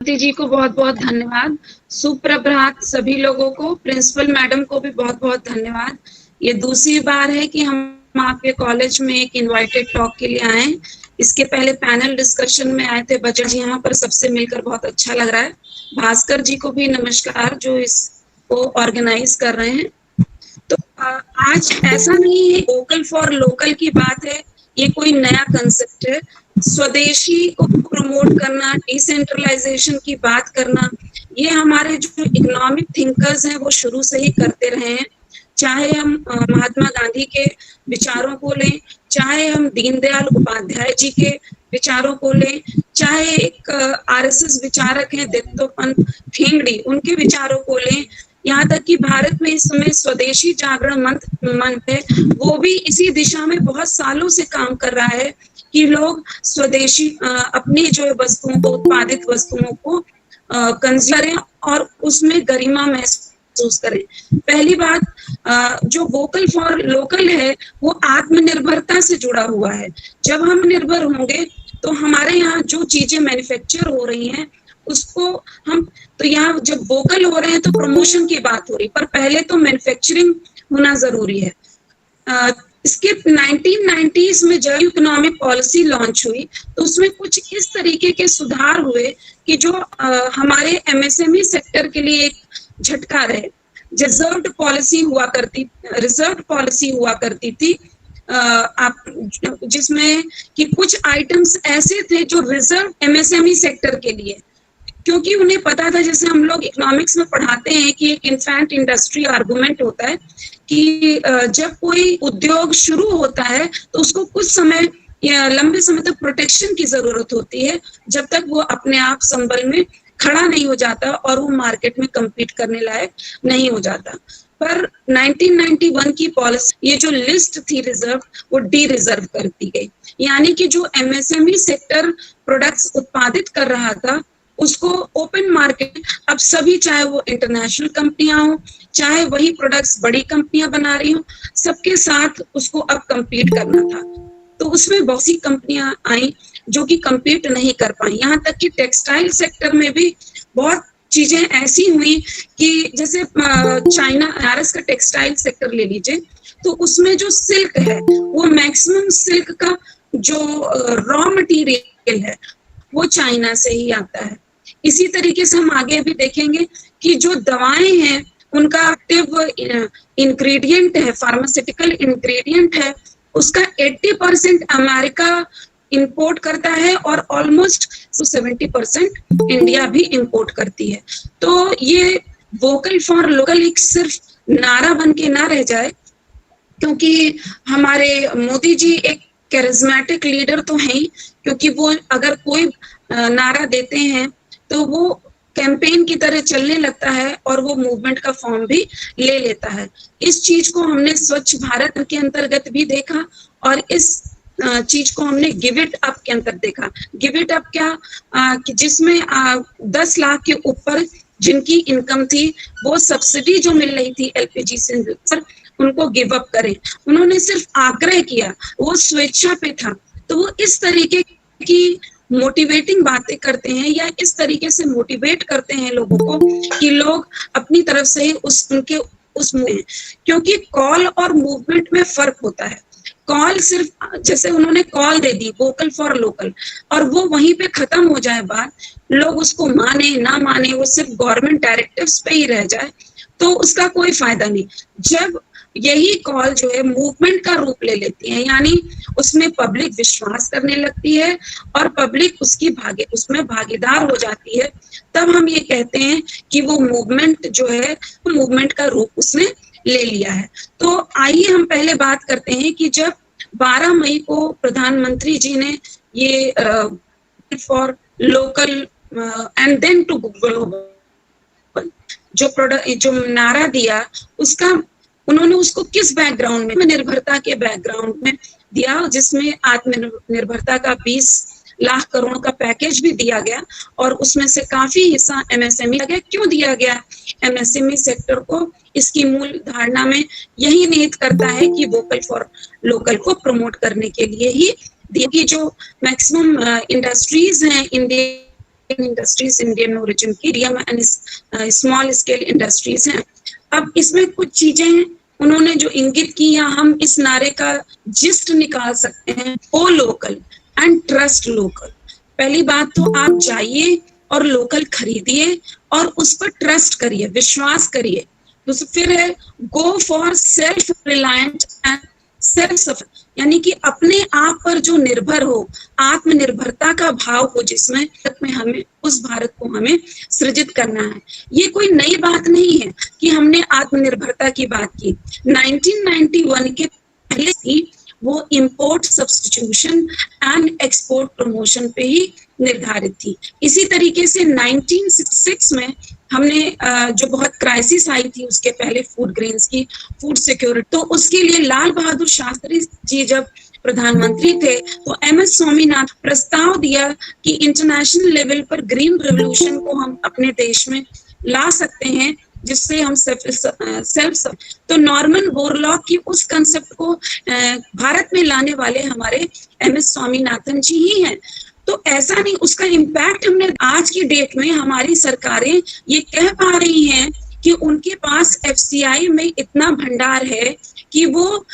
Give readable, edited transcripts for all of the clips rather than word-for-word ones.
प्रीति जी को बहुत बहुत धन्यवाद। सुप्रभात सभी लोगों को, प्रिंसिपल मैडम को भी बहुत बहुत धन्यवाद। ये दूसरी बार है कि हम आपके कॉलेज में एक इनवाइटेड टॉक के लिए आए। इसके पहले पैनल डिस्कशन में आए थे बजट जी, यहाँ पर सबसे मिलकर बहुत अच्छा लग रहा है। भास्कर जी को भी नमस्कार जो इसको ऑर्गेनाइज कर रहे हैं। तो आज ऐसा नहीं है वोकल फॉर लोकल की बात है, ये कोई नया कंसेप्ट है। स्वदेशी को प्रमोट करना, डिसेंट्रलाइजेशन की बात करना, ये हमारे जो इकोनॉमिक थिंकर्स हैं वो शुरू से ही करते रहे हैं। चाहे हम महात्मा गांधी के विचारों को लें, चाहे हम दीनदयाल उपाध्याय जी के विचारों को लें, चाहे एक आरएसएस विचारक हैं दत्तोपंत ठेंगड़ी, उनके विचारों को लें, यहाँ तक कि भारत में इस समय स्वदेशी जागरण मंच है, वो भी इसी दिशा में बहुत सालों से काम कर रहा है कि लोग स्वदेशी अपनी जो वस्तुओं को, उत्पादित वस्तुओं को कंज्यूम करें और उसमें गरिमा महसूस करें। पहली बात, जो वोकल फॉर लोकल है वो आत्मनिर्भरता से जुड़ा हुआ है। जब हम निर्भर होंगे तो हमारे यहाँ जो चीजें मैन्युफैक्चर हो रही हैं उसको हम, तो यहाँ जब वोकल हो रहे हैं तो प्रमोशन की बात हो रही, पर पहले तो मैन्युफैक्चरिंग होना जरूरी है। इसके 1990s में जब इकोनॉमिक पॉलिसी लॉन्च हुई तो उसमें कुछ इस तरीके के सुधार हुए कि जो हमारे एमएसएमई सेक्टर के लिए एक झटका रहे। रिजर्व्ड पॉलिसी हुआ करती थी, आप जिसमें कि कुछ आइटम्स ऐसे थे जो रिजर्व एमएसएमई सेक्टर के लिए, क्योंकि उन्हें पता था, जैसे हम लोग इकोनॉमिक्स में पढ़ाते हैं कि एक इन्फेंट इंडस्ट्री आर्गुमेंट होता है कि जब कोई उद्योग शुरू होता है तो उसको कुछ समय या लंबे समय तक प्रोटेक्शन की जरूरत होती है, जब तक वो अपने आप संबल में खड़ा नहीं हो जाता और वो मार्केट में कम्पीट करने लायक नहीं हो जाता। पर 1991 की पॉलिसी, ये जो लिस्ट थी रिजर्व, वो डी रिजर्व कर दी गई। यानी कि जो एमएसएमई सेक्टर प्रोडक्ट्स उत्पादित कर रहा था उसको ओपन मार्केट, अब सभी, चाहे वो इंटरनेशनल कंपनियां हो, चाहे वही प्रोडक्ट्स बड़ी कंपनियां बना रही हो, सबके साथ उसको अब कम्पीट करना था। तो उसमें बहुत सी कंपनियां आई जो कि कम्पीट नहीं कर पाई। यहाँ तक कि टेक्सटाइल सेक्टर में भी बहुत चीजें ऐसी हुई कि जैसे चाइना, बनारस का टेक्सटाइल सेक्टर ले लीजिए, तो उसमें जो सिल्क है वो मैक्सिमम सिल्क का जो रॉ मटेरियल है वो चाइना से ही आता है। इसी तरीके से हम आगे भी देखेंगे कि जो दवाएं हैं उनका एक्टिव इंग्रेडिएंट है, फार्मास्यूटिकल इंग्रेडिएंट है, उसका 80% अमेरिका इंपोर्ट करता है और ऑलमोस्ट 70% इंडिया भी इंपोर्ट करती है। तो ये वोकल फॉर लोकल एक सिर्फ नारा बन के ना रह जाए, क्योंकि हमारे मोदी जी एक कैरिज्मेटिक लीडर तो हैं ही, क्योंकि वो अगर कोई नारा देते हैं तो वो कैंपेन की तरह चलने लगता है और वो मूवमेंट का फॉर्म भी ले लेता है। इस चीज को हमने स्वच्छ भारत के अंतर्गत भी देखा और इस चीज को हमने गिव इट अप के अंतर देखा। गिव इट अप क्या, कि जिसमें 10 लाख के ऊपर जिनकी इनकम थी वो सब्सिडी जो मिल रही थी एलपीजी सिलेंडर, उनको गिव अप करें। उन्होंने सिर्फ आग्रह किया, वो स्वेच्छा पे था। तो वो इस तरीके की मोटिवेटिंग बातें करते हैं या इस तरीके से मोटिवेट करते हैं लोगों को कि लोग अपनी तरफ से उसमें, क्योंकि कॉल और मूवमेंट में फर्क होता है। कॉल सिर्फ, जैसे उन्होंने call they the vocal for local, और वो वहीं पे खत्म हो जाए बात, लोग उसको माने ना माने, वो सिर्फ गवर्नमेंट डायरेक्टिव्स पे ही रह जाए, तो उसका कोई फायदा नहीं। जब यही कॉल जो है मूवमेंट का रूप ले लेती है, यानी उसमें पब्लिक विश्वास करने लगती है और पब्लिक उसमें भागीदार हो जाती है, तब हम ये कहते हैं कि वो मूवमेंट जो है मूवमेंट का रूप उसने ले लिया है। तो आइए हम पहले बात करते हैं कि जब 12 मई को प्रधानमंत्री जी ने ये for local and then to global जो नारा दिया, उन्होंने उसको किस बैकग्राउंड में, निर्भरता के बैकग्राउंड में दिया, जिसमें आत्मनिर्भरता का 20 लाख करोड़ का पैकेज भी दिया गया और उसमें से काफी हिस्सा एमएसएमई गया। क्यों दिया गया एमएसएमई सेक्टर को? इसकी मूल धारणा में यही निहित करता है कि वोकल फॉर लोकल को प्रमोट करने के लिए ही, कि जो मैक्सिमम इंडस्ट्रीज हैं इंडिया इंडस्ट्रीज इंडियन ओरिजिन की, medium and small scale industries हैं। अब इसमें कुछ चीजें उन्होंने जो इंगित की, या हम इस नारे का जिस्ट निकाल सकते हैं, ओ लोकल एंड ट्रस्ट लोकल। पहली बात तो आप जाइए और लोकल खरीदिए और उस पर ट्रस्ट करिए, विश्वास करिए। तो फिर है go for self reliant and self, यानी कि अपने आप पर जो निर्भर हो, आत्मनिर्भरता का भाव हो, जिसमें हमें उस भारत को हमें सृजित करना है। ये कोई नई बात नहीं है कि हमने आत्मनिर्भरता की बात की। 1991 के पहले ही वो import substitution and export promotion पे ही निर्धारित थी। इसी तरीके से 1966 में हमने जो बहुत क्राइसिस आई थी उसके पहले फूड ग्रेन्स की, फूड सिक्योरिटी, तो उसके लिए लाल बहादुर शास्त्री जी जब प्रधानमंत्री थे तो MS स्वामीनाथन प्रस्ताव दिया कि इंटरनेशनल लेवल पर ग्रीन रेवोल्यूशन को हम अपने देश में ला सकते हैं, जिससे हम सेल्फ तो नॉर्मन बोरलॉग की उस कंसेप्ट को भारत में लाने वाले हमारे MS स्वामीनाथन जी ही हैं। तो ऐसा नहीं, उसका इम्पैक्ट हमने आज की डेट में हमारी सरकारें ये कह पा रही हैं कि उनके पास FCI में इतना भंडार है कि वो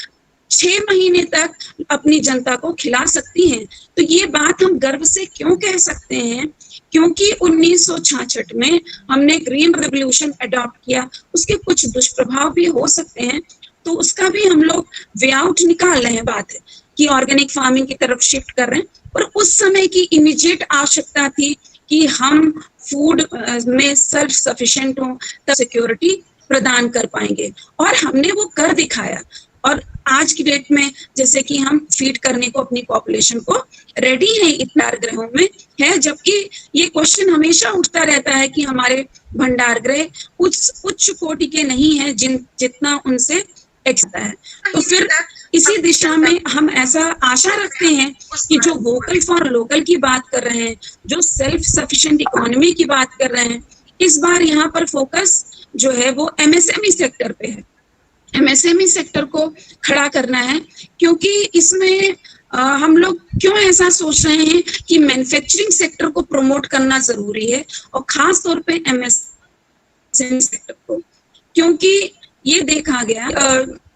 6 महीने तक अपनी जनता को खिला सकती हैं। तो ये बात हम गर्व से क्यों कह सकते हैं? क्योंकि 1966 में हमने ग्रीन रेवोल्यूशन अडॉप्ट किया। उसके कुछ दुष्प्रभाव भी हो सकते हैं, तो उसका भी हम लोग वे आउट निकाल रहे हैं। बात है कि ऑर्गेनिक फार्मिंग की तरफ शिफ्ट कर रहे हैं, और उस समय की इमीडिएट आवश्यकता थी कि हम फूड में सेल्फ सफिशिएंट हों, तब सिक्योरिटी प्रदान कर पाएंगे, और हमने वो कर दिखाया। और आज की डेट में जैसे कि हम फीड करने को अपनी पॉपुलेशन को रेडी है इतना ग्रहों में है, जबकि ये क्वेश्चन हमेशा उठता रहता है कि हमारे भंडार गृह उच्च कोटि के नहीं है जितना उनसे एक्सता है। तो फिर इसी दिशा में हम ऐसा आशा रखते हैं कि जो वोकल फॉर लोकल की बात कर रहे हैं, जो सेल्फ सफिशिएंट इकोनॉमी की बात कर रहे हैं, इस बार यहाँ पर फोकस जो है वो MSME सेक्टर पे है। MSME सेक्टर को खड़ा करना है, क्योंकि इसमें हम लोग क्यों ऐसा सोच रहे हैं कि मैन्युफैक्चरिंग सेक्टर को प्रमोट करना जरूरी है, और खास तौर पे MSME सेक्टर को, क्योंकि ये देखा गया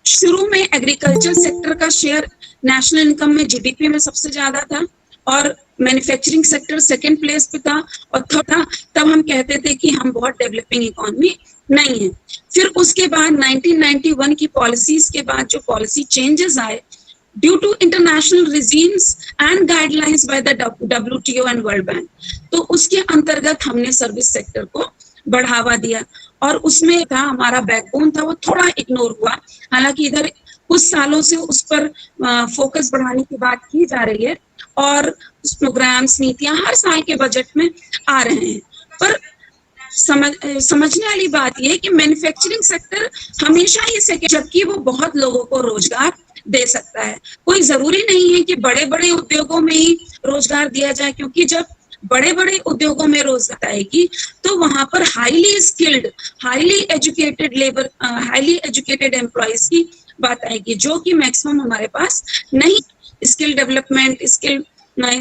शुरू में एग्रीकल्चर सेक्टर का शेयर नेशनल इनकम में GDP में सबसे ज्यादा था, और मैन्युफैक्चरिंग सेक्टर सेकंड प्लेस पे था, और थर्ड था। तब हम कहते थे कि हम बहुत डेवलपिंग इकोनॉमी नहीं है। फिर उसके बाद 1991 की पॉलिसीज के बाद जो पॉलिसी चेंजेस आए due to international regimes and guidelines by the WTO and world bank, तो उसके अंतर्गत हमने सर्विस सेक्टर को बढ़ावा दिया, और उसमें था हमारा बैकबोन था वो थोड़ा इग्नोर हुआ। हालांकि इधर कुछ सालों से उस पर फोकस बढ़ाने की बात की जा रही है, और प्रोग्राम्स, नीतियां हर साल के बजट में आ रहे हैं। पर समझने वाली बात यह है कि मैन्युफैक्चरिंग सेक्टर हमेशा ही सेक्टर, जबकि वो बहुत लोगों को रोजगार दे सकता है। कोई जरूरी नहीं है कि बड़े बड़े उद्योगों में ही रोजगार दिया जाए, क्योंकि जब बड़े बड़े उद्योगों में रोजगार आएगी तो वहां पर highly skilled, highly educated labour, highly educated employees की बात आएगी, जो कि मैक्सिमम हमारे पास नहीं। Skill development, skill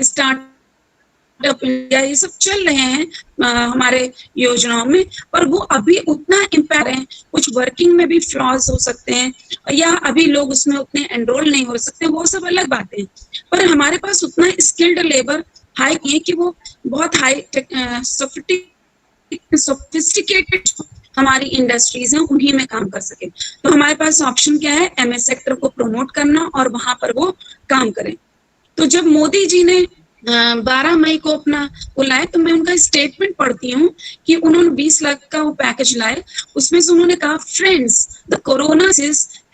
startup India, ये सब चल रहे हैं हमारे योजनाओं में, पर वो अभी उतना इम्पैक्ट है। कुछ वर्किंग में भी फ्लॉज हो सकते हैं, या अभी लोग उसमें उतने एनरोल नहीं हो सकते, वो सब अलग बातें। पर हमारे पास उतना स्किल्ड लेबर हाई है कि वो बहुत हाई सोफिस्टिकेटेड हमारी इंडस्ट्रीज हैं, उन्हीं में काम कर सके। तो हमारे पास ऑप्शन क्या है? MS सेक्टर को प्रमोट करना और वहां पर वो काम करें। तो जब मोदी जी ने 12 मई को अपना बुलाया, तो मैं उनका स्टेटमेंट पढ़ती हूँ कि उन्होंने 20 लाख का वो पैकेज लाए। उसमें से उन्होंने कहा, friends, the corona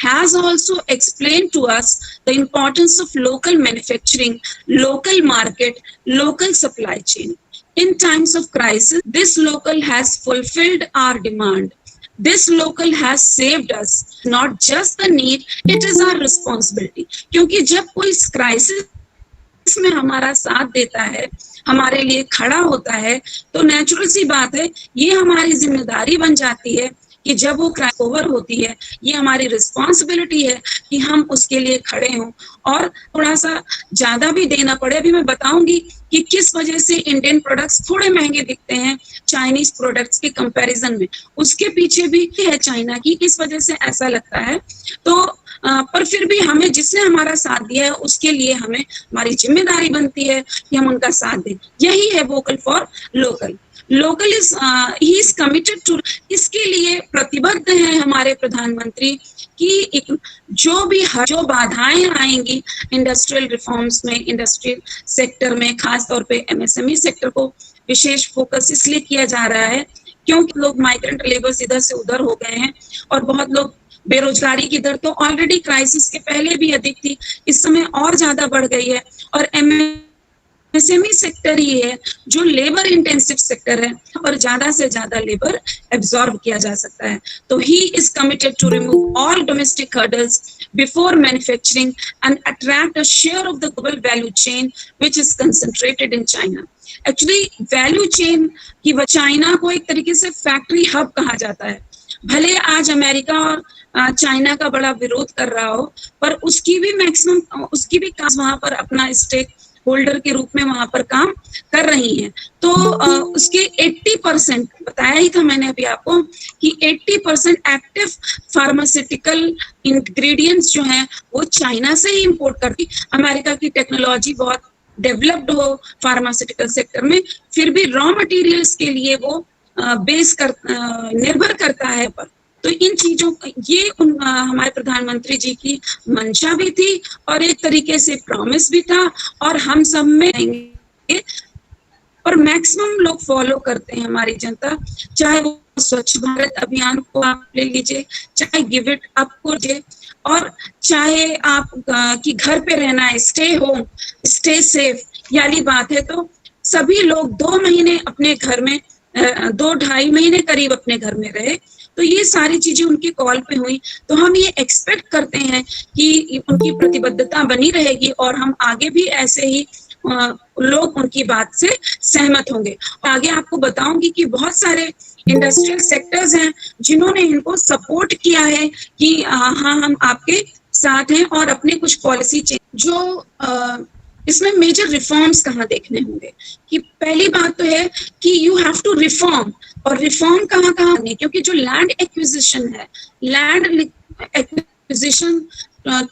has also explained to us the importance of local manufacturing, local market, local supply chain. In times of crisis, this local has fulfilled our demand. This local has saved us, not just the need, it is our responsibility. क्योंकि जब कोई crisis में हमारा साथ देता है, हमारे लिए खड़ा होता है, तो नेचुरल सी बात है, ये हमारी जिम्मेदारी बन जाती है कि जब वो क्राइसिस ओवर होती है, ये हमारी रिस्पॉन्सिबिलिटी है कि हम उसके लिए खड़े हों और थोड़ा सा ज्यादा भी देना पड़े। अभी मैं बताऊंगी कि किस वजह से इंडियन प्रोडक्ट्स थोड़े महंगे दिखते हैं चाइनीज प्रोडक्ट्स के कंपैरिजन में, उसके पीछे भी है चाइना की, किस वजह से ऐसा लगता है। तो पर फिर भी हमें, जिसने हमारा साथ दिया है उसके लिए हमें, हमारी जिम्मेदारी बनती है कि हम उनका साथ दें। यही है vocal for local. Local is he is committed to, इसके लिए प्रतिबद्ध है हमारे प्रधानमंत्री कि जो बाधाएं आएंगी इंडस्ट्रियल रिफॉर्म्स में, इंडस्ट्रियल सेक्टर में, खास तौर पे एमएसएमई सेक्टर को विशेष फोकस इसलिए किया जा रहा है क्योंकि लोग माइग्रेंट लेबर्स इधर से उधर हो गए हैं और बहुत लोग, बेरोजगारी की दर तो ऑलरेडी क्राइसिस के पहले भी अधिक थी, इस समय और ज्यादा बढ़ गई है। और एमएसएमई सेक्टर ही है जो लेबर इंटेंसिव सेक्टर है और ज्यादा से ज्यादा लेबर एब्जॉर्ब किया जा सकता है। तो he is committed to remove all domestic hurdles before manufacturing and attract a share of the global value chain which is concentrated in China. Actually value chain की चाइना को एक तरीके से फैक्ट्री हब कहा जाता है। भले आज अमेरिका और चाइना का बड़ा विरोध कर रहा हो, पर उसकी भी वहां पर अपना स्टेक होल्डर के रूप में वहां पर काम कर रही हैं। तो उसके 80% बताया ही था मैंने अभी आपको कि 80% एक्टिव फार्मास्यूटिकल इंग्रेडिएंट्स जो हैं वो चाइना से ही इंपोर्ट करती। अमेरिका की टेक्नोलॉजी बहुत डेवलप्ड हो फार्मास्यूटिकल सेक्टर में, फिर भी रॉ मटेरियल्स के लिए वो निर्भर करता है पर। तो इन चीजों ये हमारे प्रधानमंत्री जी की मंशा भी थी और एक तरीके से प्रॉमिस भी था और हम सब में और मैक्सिमम लोग फॉलो करते हैं हमारी जनता, चाहे वो स्वच्छ भारत अभियान को आप ले लीजिए, चाहे गिव इट अप को लीजिए, और चाहे आप कि घर पे रहना है, स्टे होम स्टे सेफ वाली बात है। तो सभी लोग 2 महीने अपने घर में 2-2.5 महीने करीब अपने घर में रहे। तो ये सारी चीजें उनकी कॉल पे हुई, तो हम ये एक्सपेक्ट करते हैं कि उनकी प्रतिबद्धता बनी रहेगी और हम आगे भी ऐसे ही लोग उनकी बात से सहमत होंगे। आगे आपको बताऊंगी कि बहुत सारे इंडस्ट्रियल सेक्टर्स हैं जिन्होंने इनको सपोर्ट किया है कि हाँ हम आपके साथ हैं और अपने कुछ पॉलिसी जो इसमें मेजर रिफॉर्म्स कहाँ देखने होंगे कि पहली बात तो है कि यू हैव टू रिफॉर्म, और रिफॉर्म कहाँ है, क्योंकि जो लैंड एक्विजिशन है, लैंड एक्विजिशन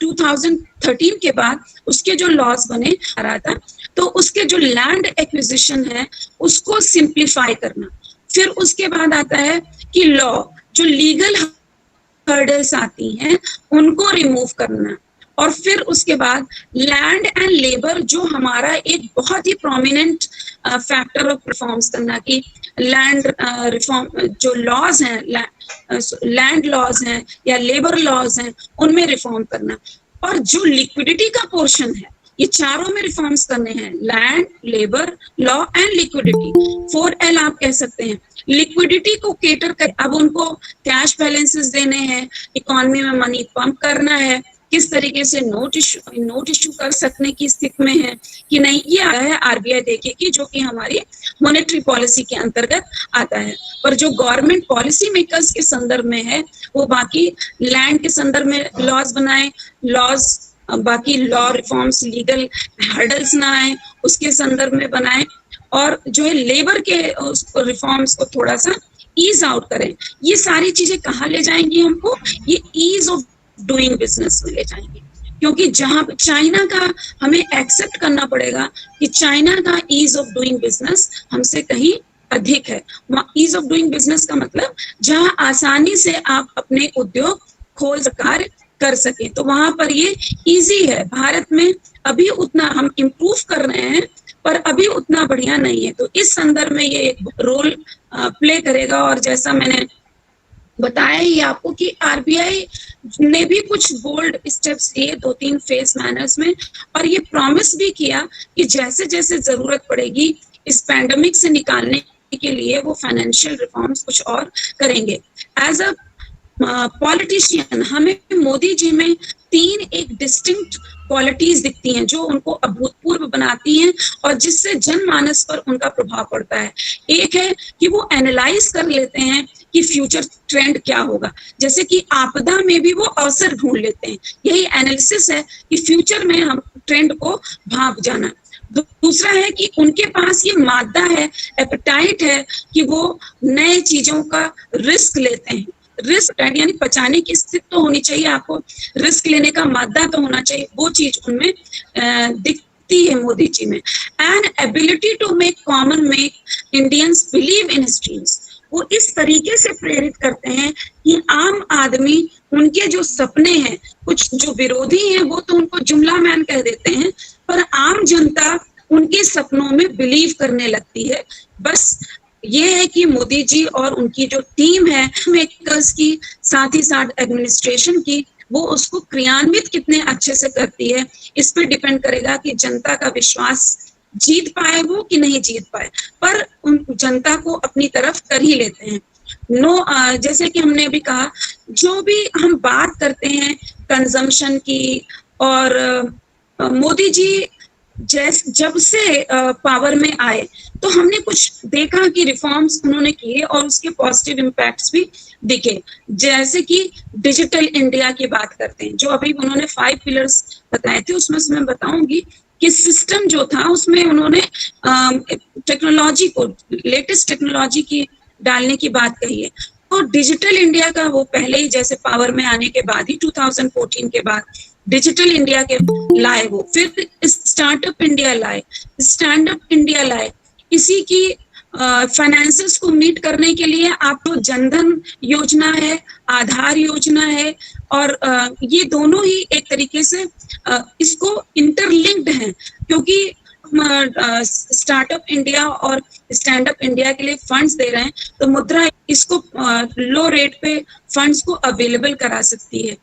2013 के बाद उसके जो लॉज बने आ रहा था, तो उसके जो लैंड एक्विजिशन है उसको सिंप्लीफाई करना। फिर उसके बाद आता है कि लॉ, जो लीगल हर्डल्स आती हैं उनको रिमूव करना, और फिर उसके बाद लैंड एंड लेबर जो हमारा एक बहुत ही प्रोमिनेंट फैक्टर ऑफ रिफॉर्म्स करना कि लैंड रिफॉर्म जो लॉज हैं, लैंड लॉज हैं या लेबर लॉज हैं, उनमें रिफॉर्म करना, और जो लिक्विडिटी का पोर्शन है ये चारों में रिफॉर्म्स करने हैं, land, labour, law and liquidity. 4L आप कह सकते हैं। लिक्विडिटी को केटर कर, अब उनको कैश बैलेंसेस देने हैं, इकोनॉमी में मनी पंप करना है, किस तरीके से नोट इशू कर सकने की स्थिति में है कि नहीं, ये आया है आरबीआई देखेगी, जो कि हमारी मॉनेटरी पॉलिसी के अंतर्गत आता है। पर जो गवर्नमेंट पॉलिसी मेकर्स के संदर्भ में है वो बाकी लैंड के संदर्भ में लॉज बनाए, लॉज बाकी लॉ रिफॉर्म्स, लीगल हर्डल्स ना आए उसके संदर्भ में बनाए, और जो है लेबर के रिफॉर्म्स को थोड़ा सा ईज आउट करें। ये सारी चीजें कहाँ ले जाएंगी हमको, ये ईज ऑफ डूइंग बिजनेस में ले जाएंगे, क्योंकि जहां चाइना का हमें एक्सेप्ट करना पड़ेगा कि चाइना का ईज ऑफ डूइंग बिजनेस हमसे कहीं अधिक है। ईज ऑफ डूइंग बिजनेस का मतलब जहां आसानी से आप अपने उद्योग खोल कार्य कर सके, तो वहां पर ये इजी है। भारत में अभी उतना हम इम्प्रूव कर रहे हैं पर अभी उतना बढ़िया नहीं है, तो इस संदर्भ में ये एक रोल प्ले करेगा। और जैसा मैंने बताया ही आपको कि आरबीआई ने भी कुछ बोल्ड स्टेप्स लिए 2-3 फेज मैनर्स में, और ये प्रॉमिस भी किया कि जैसे जैसे जरूरत पड़ेगी इस पैंडेमिक से निकालने के लिए वो फाइनेंशियल रिफॉर्म्स कुछ और करेंगे। एज अ पॉलिटिशियन हमें मोदी जी में 3 एक डिस्टिंक्ट क्वालिटीज दिखती हैं जो उनको अभूतपूर्व बनाती हैं और जिससे जनमानस पर उनका प्रभाव पड़ता है। एक है कि वो एनालाइज कर लेते हैं कि फ्यूचर ट्रेंड क्या होगा। जैसे कि आपदा में भी वो अवसर ढूंढ लेते हैं, यही एनालिसिस है कि फ्यूचर में हम ट्रेंड को भांप जाना। दूसरा है कि उनके पास ये मादा है, एपेटाइट है कि वो नए चीजों का रिस्क लेते हैं। रिस्क यानी बचाने की स्थिति तो होनी चाहिए, आपको रिस्क लेने का मादा तो होना चाहिए, वो चीज उनमें दिखती है मोदी जी में। And ability to make common make Indians believe in his dreams, वो इस तरीके से प्रेरित करते हैं कि आम आदमी उनके जो सपने हैं, कुछ जो विरोधी हैं वो तो उनको जुमला मैन कह देते हैं, पर आम जनता उनके सपनों में बिलीव करने लगती है। बस ये है कि मोदी जी और उनकी जो टीम है मेकर्स की, साथ ही साथ एडमिनिस्ट्रेशन की, वो उसको क्रियान्वित कितने अच्छे से करती है, इस पे डिपेंड करेगा कि जनता का विश्वास जीत पाए वो कि नहीं जीत पाए, पर उन जनता को अपनी तरफ कर ही लेते हैं। जैसे कि हमने अभी कहा, जो भी हम बात करते हैं कंजम्पशन की, और मोदी जी जब से पावर में आए तो हमने कुछ देखा कि रिफॉर्म्स उन्होंने किए और उसके पॉजिटिव इम्पैक्ट्स भी दिखे। जैसे कि डिजिटल इंडिया की बात करते हैं, जो अभी उन्होंने 5 पिलर्स बताए थे, उसमें से मैं बताऊंगी कि सिस्टम जो था उसमें उन्होंने टेक्नोलॉजी को, लेटेस्ट टेक्नोलॉजी की डालने की बात कही है। तो डिजिटल इंडिया का वो पहले ही, जैसे पावर में आने के बाद ही 2014 के बाद डिजिटल इंडिया के लाए, वो फिर स्टार्टअप इंडिया लाए, स्टैंड अप इंडिया लाए। इसी की फाइनेंसेस को मीट करने के लिए आपको जनधन योजना है, आधार योजना है, और ये दोनों ही एक तरीके से इसको इंटरलिंक्ड हैं, क्योंकि स्टार्टअप इंडिया और स्टैंड अप इंडिया के लिए फंड्स दे रहे हैं, तो मुद्रा इसको लो रेट पे फंड्स को अवेलेबल करा सकती है,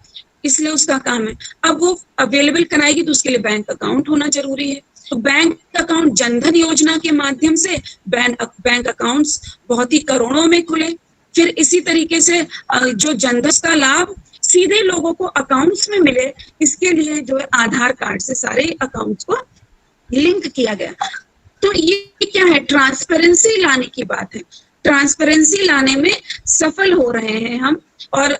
इसलिए उसका काम है। अब वो अवेलेबल कराएगी तो उसके लिए बैंक अकाउंट होना जरूरी है। तो बैंक अकाउंट जनधन योजना के माध्यम से बैंक अकाउंट्स बहुत ही करोड़ों में खुले। फिर इसी तरीके से जो जनधन का लाभ सीधे लोगों को अकाउंट्स में मिले, इसके लिए जो है आधार कार्ड से सारे अकाउंट्स को लिंक किया गया। तो ये क्या है, ट्रांसपेरेंसी लाने की बात है। ट्रांसपेरेंसी लाने में सफल हो रहे हैं हम, और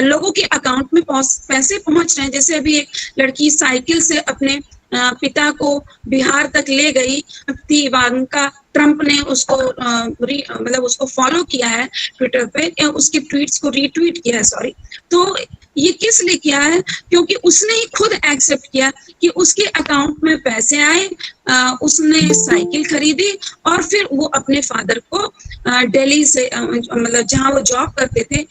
लोगों के अकाउंट में पैसे पहुंच रहे हैं। जैसे अभी एक लड़की साइकिल से अपने पिता को बिहार तक ले गई थी, इवांका ट्रंप ने उसको मतलब उसको फॉलो किया है ट्विटर पे, उसके ट्वीट्स को रीट्वीट किया है, सॉरी। तो ये किस लिए किया है, क्योंकि उसने ही खुद एक्सेप्ट किया कि उसके अकाउंट में पैसे आए, उसने साइकिल खरीदी, और फिर वो अपने फादर को दिल्ली से, मतलब जहां वो जॉब करते थे,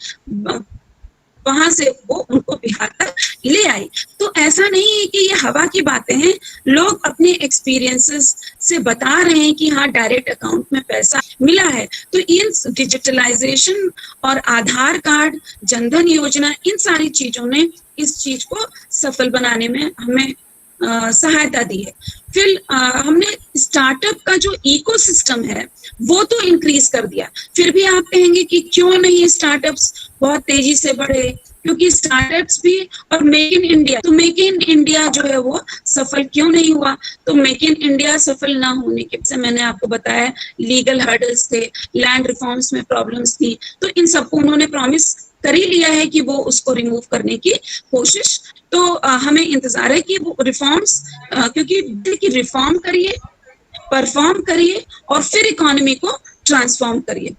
वहां से वो उनको बिहार तक ले आई। तो ऐसा नहीं है कि ये हवा की बातें हैं, लोग अपने एक्सपीरियंसेस से बता रहे हैं कि हाँ डायरेक्ट अकाउंट में पैसा मिला है। तो इन डिजिटलाइजेशन और आधार कार्ड, जनधन योजना, इन सारी चीजों ने इस चीज को सफल बनाने में हमें सहायता दी है। फिर हमने स्टार्टअप का जो इकोसिस्टम है वो तो इंक्रीज कर दिया। फिर भी आप कहेंगे कि क्यों नहीं स्टार्टअप्स बहुत तेजी से बढ़े, क्योंकि स्टार्टअप्स भी, और मेक इन इंडिया, तो मेक इन इंडिया जो है वो सफल क्यों नहीं हुआ। तो मेक इन इंडिया सफल ना होने के से मैंने आपको बताया, लीगल हर्डल्स थे, लैंड रिफॉर्म्स में प्रॉब्लम्स थी, तो इन सबको उन्होंने प्रॉमिस कर ही लिया है कि वो उसको रिमूव करने की कोशिश। तो हमें इंतजार है कि वो रिफॉर्म्स, क्योंकि रिफॉर्म करिए, परफॉर्म करिए, और फिर इकोनॉमी को ट्रांसफॉर्म करिए।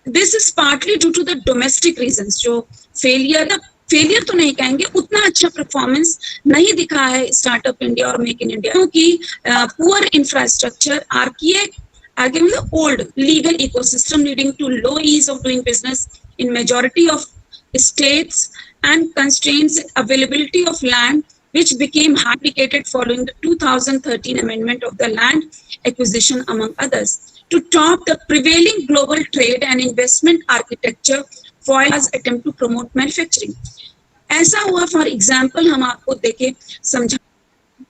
This is partly due to the domestic reasons. जो फेलियर तो नहीं कहेंगे, उतना अच्छा परफॉर्मेंस नहीं दिखा है स्टार्टअप इंडिया और मेक इन इंडिया, क्योंकि poor infrastructure, archaic old legal ecosystem leading to low ease of doing business in majority of states, and constraints availability of land, which became complicated following the 2013 amendment of the Land Acquisition, among others. To top the prevailing global trade and investment architecture, foil's attempt to promote manufacturing. ऐसा हुआ, for example हम आपको देके समझा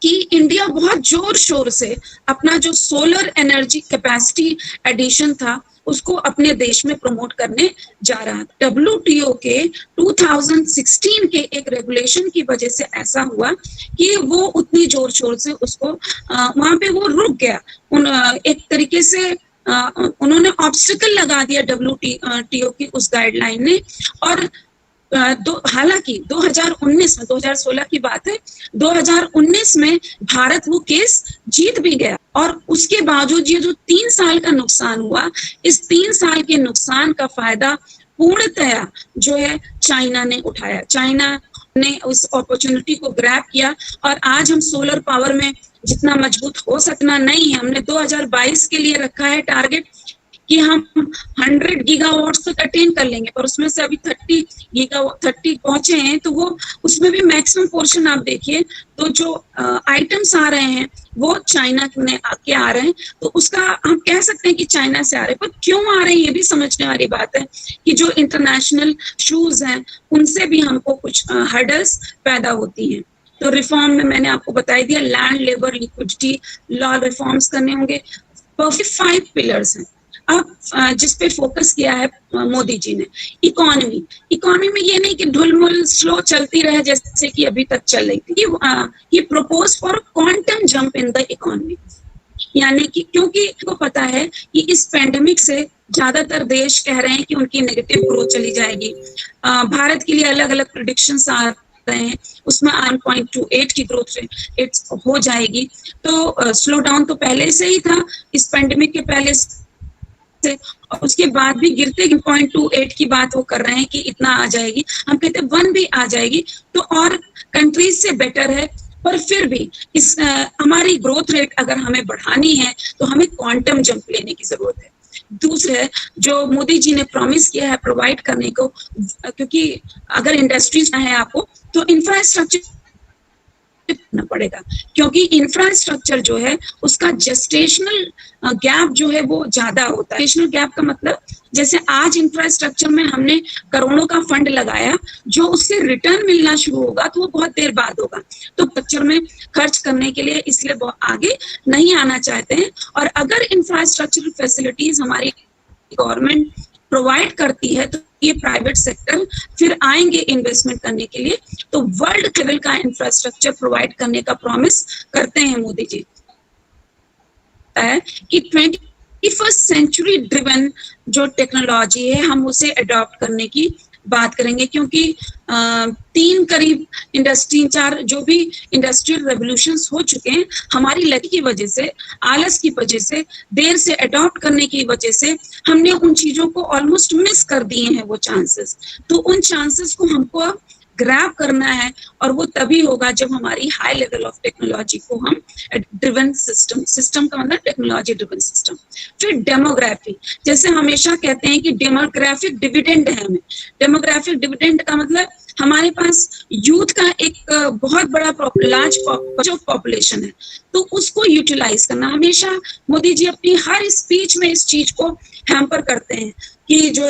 कि India बहुत जोर शोर से अपना जो सोलर एनर्जी कैपेसिटी एडिशन था उसको अपने देश में प्रमोट करने जा रहा था। WTO के 2016 के एक रेगुलेशन की वजह से ऐसा हुआ कि वो उतनी जोर शोर से उसको वहां पे वो रुक गया। एक तरीके से उन्होंने ऑब्स्टिकल लगा दिया WTO की उस गाइडलाइन ने। और हालांकि 2019 में, 2016 की बात है, 2019 में भारत वो केस जीत भी गया। और उसके बावजूद ये जो 3 साल का नुकसान हुआ, इस 3 साल के नुकसान का फायदा पूर्णतया जो है चाइना ने उठाया। चाइना ने उस अपॉर्चुनिटी को ग्रैब किया और आज हम सोलर पावर में जितना मजबूत हो सकना नहीं है। हमने 2022 के लिए रखा है टारगेट कि हम 100 गीगावाट्स तक अटेन कर लेंगे, पर उसमें से अभी 30 पहुंचे हैं। तो वो उसमें भी मैक्सिमम पोर्शन आप देखिए तो जो आइटम्स आ रहे हैं वो चाइना के आ रहे हैं। तो उसका हम कह सकते हैं कि चाइना से आ रहे हैं, पर क्यों आ रहे हैं ये भी समझने वाली बात है कि जो इंटरनेशनल इशूज हैं उनसे भी हमको कुछ हर्डल्स पैदा होती हैं। तो रिफॉर्म में मैंने आपको बता दिया, land, labour, liquidity, law reforms करने होंगे। 5 पिलर्स हैं अब जिस पे फोकस किया है मोदी जी ने। इकोनॉमी में ये नहीं कि ढुलमुल स्लो चलती रहे जैसे कि अभी तक चल रही थी। ये propose for quantum jump in the economy, यानी कि क्योंकि को पता है कि इस पेंडेमिक से ज्यादातर देश कह रहे हैं कि उनकी नेगेटिव ग्रोथ चली जाएगी। भारत के लिए अलग अलग प्रेडिक्शंस आ रहे हैं, उसमें 1.28 की ग्रोथ रेट हो जाएगी। तो स्लो डाउन तो पहले से ही था इस पेंडेमिक के पहले से, और उसके बाद भी गिरते 0.28 की बात वो कर रहे हैं कि इतना आ जाएगी। हम कहते हैं 1 भी आ जाएगी तो और कंट्रीज से बेटर है। पर फिर भी इस हमारी ग्रोथ रेट अगर हमें बढ़ानी है तो हमें क्वांटम जंप लेने की जरूरत है। दूसरे जो मोदी जी ने प्रॉमिस किया है प्रोवाइड करने को, क्योंकि अगर इंडस्ट्रीज है आपको तो इंफ्रास्ट्रक्चर करना पड़ेगा, क्योंकि इंफ्रास्ट्रक्चर जो है उसका जेस्टेशनल गैप जो है वो ज्यादा होता है। जेस्टेशनल गैप का मतलब जैसे आज इंफ्रास्ट्रक्चर में हमने करोड़ों का फंड लगाया, जो उससे रिटर्न मिलना शुरू होगा तो वो बहुत देर बाद होगा। तो स्ट्रक्चर में खर्च करने के लिए इसलिए बहुत आगे नहीं आना चाहते हैं। और अगर इंफ्रास्ट्रक्चर फैसिलिटीज हमारी गवर्नमेंट प्रोवाइड करती है तो ये प्राइवेट सेक्टर फिर आएंगे इन्वेस्टमेंट करने के लिए। तो वर्ल्ड लेवल का इंफ्रास्ट्रक्चर प्रोवाइड करने का प्रॉमिस करते हैं मोदी जी कि 21st सेंचुरी ड्रिवन जो टेक्नोलॉजी है हम उसे अडॉप्ट करने की बात करेंगे, क्योंकि 3 करीब इंडस्ट्री 4 जो भी इंडस्ट्रियल रेवोल्यूशंस हो चुके हैं हमारी लत की वजह से, आलस की वजह से, देर से अडॉप्ट करने की वजह से हमने उन चीजों को ऑलमोस्ट मिस कर दिए हैं वो चांसेस। तो उन चांसेस को हमको ग्रैब करना है और वो तभी होगा जब हमारी हाई लेवल ऑफ टेक्नोलॉजी को हम ड्रिवन सिस्टम का मतलब टेक्नोलॉजी ड्रिवन सिस्टम। फिर डेमोग्राफी, जैसे हमेशा कहते हैं कि डेमोग्राफिक डिविडेंड है हमें। डेमोग्राफिक डिविडेंड का मतलब हमारे पास यूथ का एक बहुत बड़ा लार्ज पॉपुलेशन है, तो उसको यूटिलाइज करना। हमेशा मोदी जी अपनी हर स्पीच में इस चीज को हैम्पर करते हैं कि जो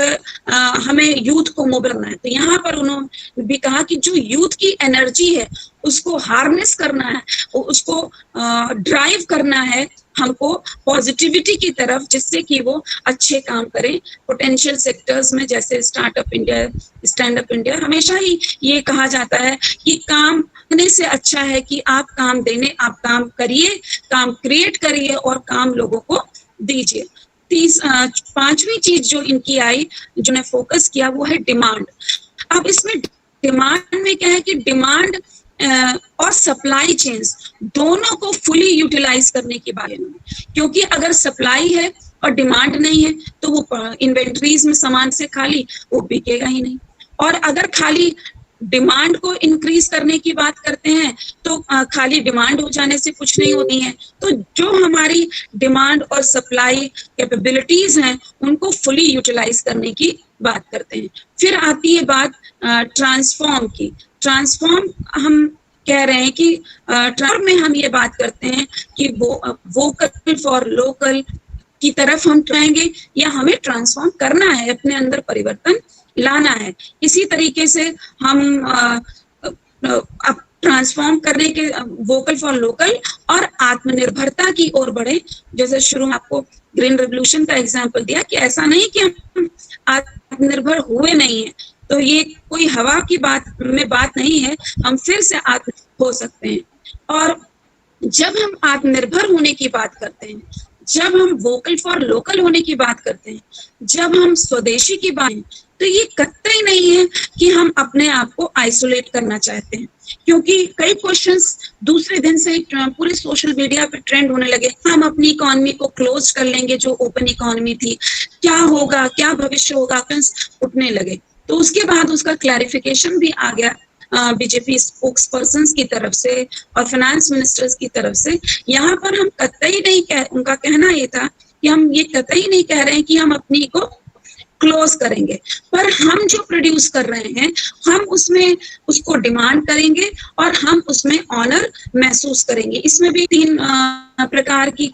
हमें यूथ को मोबिलाइज करना है। तो यहाँ पर उन्होंने भी कहा कि जो यूथ की एनर्जी है उसको हार्नेस करना है, उसको ड्राइव करना है हमको पॉजिटिविटी की तरफ, जिससे कि वो अच्छे काम करें पोटेंशियल सेक्टर्स में, जैसे startup India, stand up India. हमेशा ही ये कहा जाता है कि काम करने से अच्छा है कि आप काम देने, आप काम करिए, काम क्रिएट करिए और काम लोगों को दीजिए। 5वीं चीज जो इनकी आई, जो ने फोकस किया, वो है डिमांड। अब इसमें डिमांड में क्या है कि डिमांड और सप्लाई चेन्स दोनों को फुली यूटिलाइज करने के बारे में, क्योंकि अगर सप्लाई है और डिमांड नहीं है तो वो इन्वेंट्रीज में सामान से खाली वो बिकेगा ही नहीं। और अगर खाली डिमांड को इंक्रीज करने की बात करते हैं तो खाली डिमांड हो जाने से कुछ नहीं होती है। तो जो हमारी डिमांड और सप्लाई कैपेबिलिटीज हैं उनको फुली यूटिलाइज करने की बात करते हैं। फिर आती है बात ट्रांसफॉर्म की। ट्रांसफॉर्म हम कह रहे हैं कि ट्रांसफॉर्म में हम ये बात करते हैं कि वोकल फॉर लोकल की तरफ हम जाएंगे, या हमें ट्रांसफॉर्म करना है, अपने अंदर परिवर्तन लाना है। इसी तरीके से हम अब ट्रांसफॉर्म करने के वोकल फॉर लोकल और आत्मनिर्भरता की ओर बढ़े। जैसे शुरू में आपको ग्रीन रेवोल्यूशन का एग्जांपल दिया कि ऐसा नहीं कि हम आत्मनिर्भर हुए नहीं है, तो ये कोई हवा की बात नहीं है, हम फिर से आत्मनिर्भर हो सकते हैं। और जब हम आत्मनिर्भर होने की बात करते हैं, जब हम वोकल फॉर लोकल होने की बात करते हैं, जब हम स्वदेशी की बात, तो ये कतई नहीं है कि हम अपने आप को आइसोलेट करना चाहते हैं, क्योंकि कई क्वेश्चंस दूसरे दिन से पूरे सोशल मीडिया पे ट्रेंड होने लगे। हम अपनी इकोनॉमी को क्लोज कर लेंगे, जो ओपन इकोनॉमी थी, क्या होगा, क्या भविष्य होगा, उठने लगे। तो उसके बाद उसका क्लैरिफिकेशन भी आ गया बीजेपी स्पोक्स पर्सन की तरफ से और फाइनेंस मिनिस्टर्स की तरफ से। यहाँ पर हम कतई नहीं उनका कहना ये था कि हम ये कतई नहीं कह रहे हैं कि हम अपनी को क्लोज करेंगे, पर हम जो प्रोड्यूस कर रहे हैं हम उसमें उसको डिमांड करेंगे और हम उसमें ऑनर महसूस करेंगे। इसमें भी 3 प्रकार की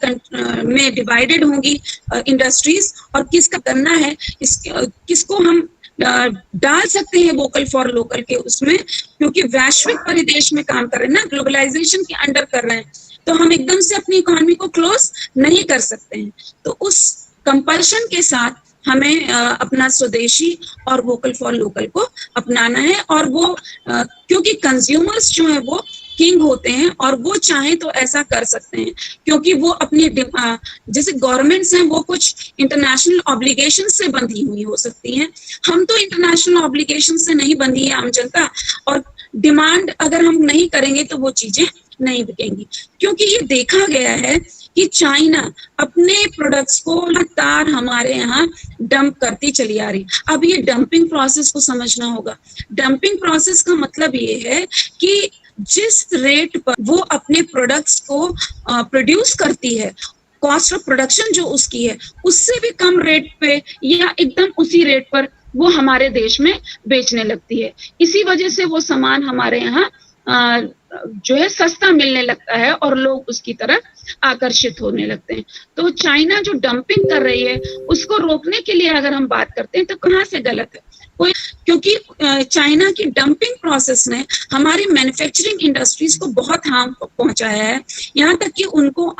में डिवाइडेड होंगी इंडस्ट्रीज, और किसका करना है, किसको हम डाल सकते हैं वोकल फॉर लोकल के उसमें, क्योंकि वैश्विक परिदृश्य में काम कर रहे हैं ना, ग्लोबलाइजेशन के अंडर कर रहे हैं, तो हम एकदम से अपनी इकोनॉमी को क्लोज नहीं कर सकते हैं। तो उस कंपल्शन के साथ हमें अपना स्वदेशी और वोकल फॉर लोकल को अपनाना है, और वो क्योंकि कंज्यूमर्स जो है वो किंग होते हैं और वो चाहे तो ऐसा कर सकते हैं, क्योंकि वो अपनी जैसे गवर्नमेंट्स हैं वो कुछ इंटरनेशनल ऑब्लिगेशन से बंधी हुई हो सकती हैं, हम तो इंटरनेशनल ऑब्लिगेशन से नहीं बंधी है आम जनता, और डिमांड अगर हम नहीं करेंगे तो वो चीजें नहीं बिकेंगी। क्योंकि ये देखा गया है कि चाइना अपने प्रोडक्ट्स को लगातार हमारे यहाँ डंप करती चली आ रही। अब ये डंपिंग प्रोसेस को समझना होगा। डंपिंग प्रोसेस का मतलब ये है कि जिस रेट पर वो अपने प्रोडक्ट्स को प्रोड्यूस करती है, कॉस्ट ऑफ प्रोडक्शन जो उसकी है, उससे भी कम रेट पे या एकदम उसी रेट पर वो हमारे देश में बेचने लगती है। इसी वजह से वो सामान हमारे यहाँ जो है सस्ता मिलने लगता है और लोग उसकी तरफ आकर्षित होने लगते हैं। तो चाइना जो डंपिंग कर रही है उसको रोकने के लिए अगर हम बात करते हैं तो कहाँ से गलत है कोई, क्योंकि चाइना की डंपिंग प्रोसेस ने हमारी मैन्युफैक्चरिंग इंडस्ट्रीज को बहुत हार्म पहुंचाया है, यहाँ तक कि उनको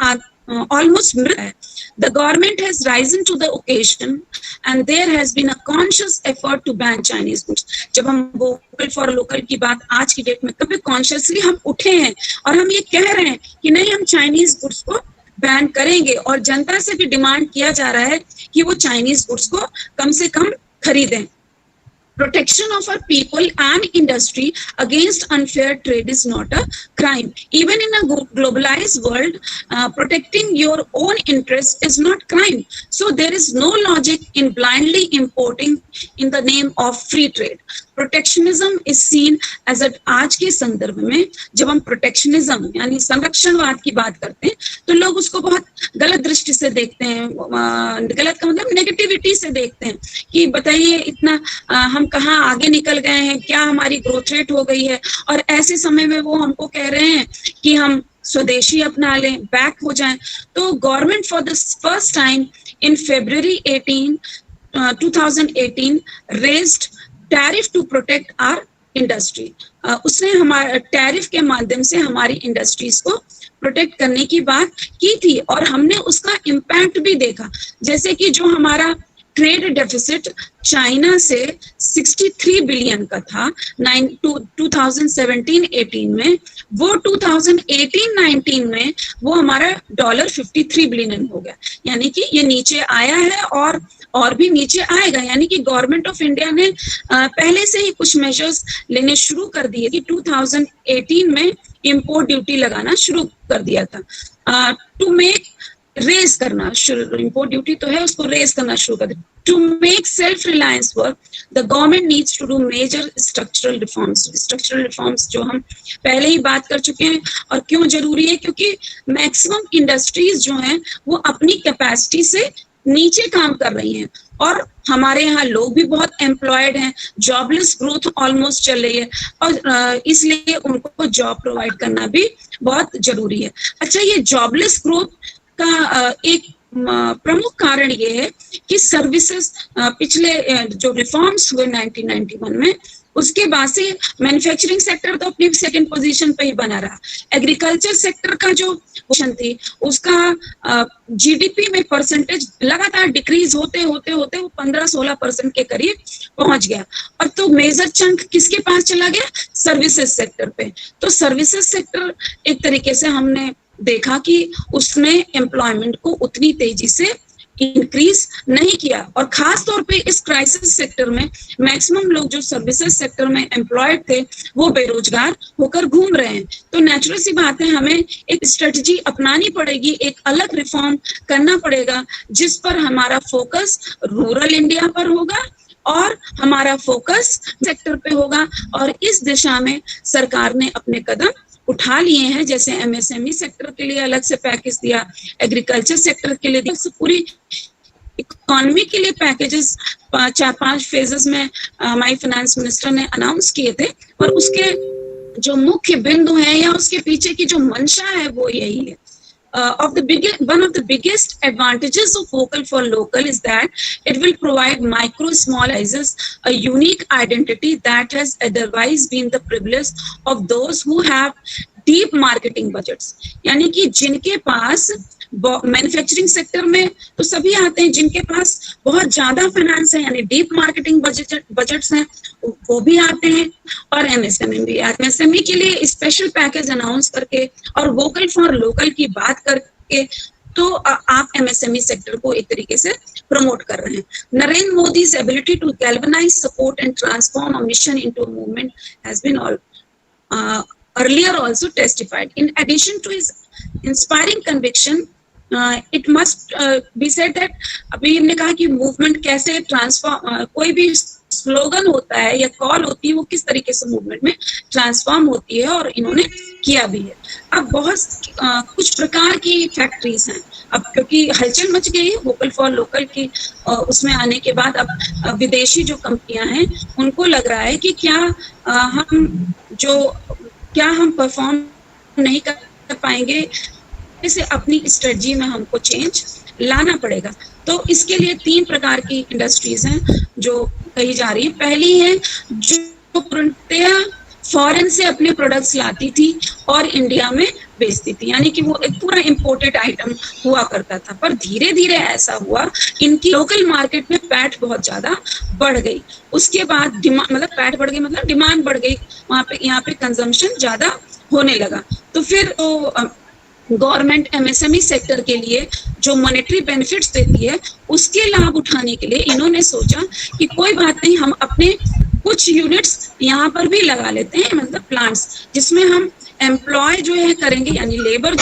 almost murder. The government has risen to the occasion and there has been a conscious effort to ban Chinese goods. जब हम वोकल फॉर लोकल की बात आज की डेट में कभी कॉन्शियसली हम उठे हैं और हम ये कह रहे हैं कि नहीं हम चाइनीज गुड्स को बैन करेंगे, और जनता से भी डिमांड किया जा रहा है कि वो चाइनीज गुड्स को कम से कम खरीदें। Protection of our people and industry against unfair trade is not a crime. Even in a globalized world, protecting your own interest is not crime. So there is no logic in blindly importing in the name of free trade. Protectionism is seen as a आज के संदर्भ में जब हम protectionism यानी संरक्षणवाद की बात करते हैं तो लोग उसको बहुत गलत दृष्टि से देखते हैं, गलत का मतलब नेगेटिविटी से देखते हैं कि बताइए इतना हम कहाँ आगे निकल गए हैं, क्या हमारी ग्रोथ रेट हो गई है, और ऐसे समय में वो हमको कह रहे हैं कि हम स्वदेशी अपना लें, बैक हो जाएं। तो government for the first time in February 2018 raised tariff to protect our industry. उसने हमारे टैरिफ के माध्यम से हमारी इंडस्ट्रीज को प्रोटेक्ट करने की बात की थी, और हमने उसका इम्पैक्ट भी देखा। जैसे कि जो हमारा ट्रेड डेफिसिट चाइना से 63 बिलियन का था 2017-18 में, वो 2018-19 में वो हमारा $53 बिलियन हो गया, यानी कि ये नीचे आया है और भी नीचे आएगा। यानी कि गवर्नमेंट ऑफ इंडिया ने पहले से ही कुछ मेजर्स लेने शुरू कर दिए कि 2018 में इंपोर्ट ड्यूटी लगाना शुरू कर दिया था टू मेक रेस करना, इंपोर्ट ड्यूटी तो है उसको रेस करना शुरू कर दिया। To make self reliance work the government needs to do major structural reforms. Structural reforms जो हम पहले ही बात कर चुके हैं, और क्यों जरूरी है, क्योंकि मैक्सिमम इंडस्ट्रीज जो हैं वो अपनी कैपेसिटी से नीचे काम कर रही हैं, और हमारे यहाँ लोग भी बहुत एम्प्लॉयड हैं, जॉबलेस ग्रोथ ऑलमोस्ट चल रही है, और इसलिए उनको जॉब प्रोवाइड करना भी बहुत जरूरी है। अच्छा, ये जॉबलेस ग्रोथ का एक प्रमुख कारण ये है कि सर्विसेज पिछले जो रिफॉर्म्स हुए 1991 में, उसके बाद से मैन्युफैक्चरिंग सेक्टर तो अपनी सेकंड पोजीशन पे ही बना रहा। एग्रीकल्चर सेक्टर का जो पोजीशन थी उसका जीडीपी में परसेंटेज लगातार डिक्रीज होते होते होते वो 15-16% के करीब पहुंच गया, और तो मेजर चंक किसके पास चला गया, सर्विसेज सेक्टर पे। तो सर्विसेज सेक्टर एक तरीके से हमने देखा कि उसने एम्प्लॉयमेंट को उतनी तेजी से इंक्रीज नहीं किया, और खास तौर पे इस क्राइसिस सेक्टर में मैक्सिमम लोग जो सर्विसेज सेक्टर में एम्प्लॉयड थे वो बेरोजगार होकर घूम रहे हैं। तो नेचुरल सी बात है, हमें एक स्ट्रेटजी अपनानी पड़ेगी, एक अलग रिफॉर्म करना पड़ेगा जिस पर हमारा फोकस रूरल इंडिया पर होगा और हमारा फोकस सेक्टर पे होगा, और इस दिशा में सरकार ने अपने कदम उठा लिए हैं। जैसे एमएसएमई सेक्टर के लिए अलग से पैकेज दिया, एग्रीकल्चर सेक्टर के लिए दिया, पूरी इकोनॉमी के लिए पैकेजेस 4-5 फेजेस में हमारी फाइनेंस मिनिस्टर ने अनाउंस किए थे, और उसके जो मुख्य बिंदु हैं या उसके पीछे की जो मंशा है वो यही है। One of the biggest advantages of Vocal for Local is that it will provide micro small enterprises a unique identity that has otherwise been the privilege of those who have deep marketing budgets. यानी कि जिनके पास manufacturing sector में तो सभी आते हैं, जिनके पास बहुत ज्यादा फाइनेंस है यानी डीप मार्केटिंग बजट्स हैं वो भी आते हैं, और एमएसएमई भी आते हैं। एमएसएमई के लिए स्पेशल पैकेज अनाउंस करके और वोकल फॉर लोकल की बात करके तो आप एमएसएमई सेक्टर को एक तरीके से प्रमोट कर रहे हैं। Narendra मोदी's ability to galvanize, support and transform a mission into a movement has been earlier also testified. In addition to his inspiring conviction, it must be said that अभी हमने कहा कि मूवमेंट कैसे ट्रांसफॉर्म, कोई भी स्लोगन होता है या कॉल होती है वो किस तरीके से मूवमेंट में ट्रांसफॉर्म होती है, और इन्होंने किया भी है। अब बहुत कुछ प्रकार की फैक्ट्रीज हैं, अब क्योंकि हलचल मच गई है वोकल फॉर लोकल की, उसमें आने के बाद अब विदेशी जो कंपनियां हैं उनको लग रहा है कि क्या हम परफॉर्म नहीं कर पाएंगे, इसे अपनी स्ट्रेटजी में हमको चेंज लाना पड़ेगा। तो इसके लिए 3 प्रकार की इंडस्ट्रीज हैं जो कही जा रही है। पहली है जो पूर्णतया फॉरेन से अपने प्रोडक्ट्स लाती थी और इंडिया में बेचती थी, यानी कि वो एक पूरा इंपोर्टेड आइटम हुआ करता था, पर धीरे धीरे ऐसा हुआ इनकी लोकल मार्केट में पैठ बहुत ज्यादा बढ़ गई। उसके बाद पैठ बढ़ गई मतलब डिमांड बढ़ गई, यहाँ पे कंजम्पशन ज्यादा होने लगा। तो फिर गवर्नमेंट एमएसएमई सेक्टर के लिए जो मॉनेटरी बेनिफिट्स देती है उसके लाभ उठाने के लिए इन्होंने सोचा कि कोई बात नहीं, हम अपने कुछ यूनिट्स यहाँ पर भी लगा लेते हैं, मतलब प्लांट्स जिसमें हम एम्प्लॉय जो है करेंगे, यानी लेबर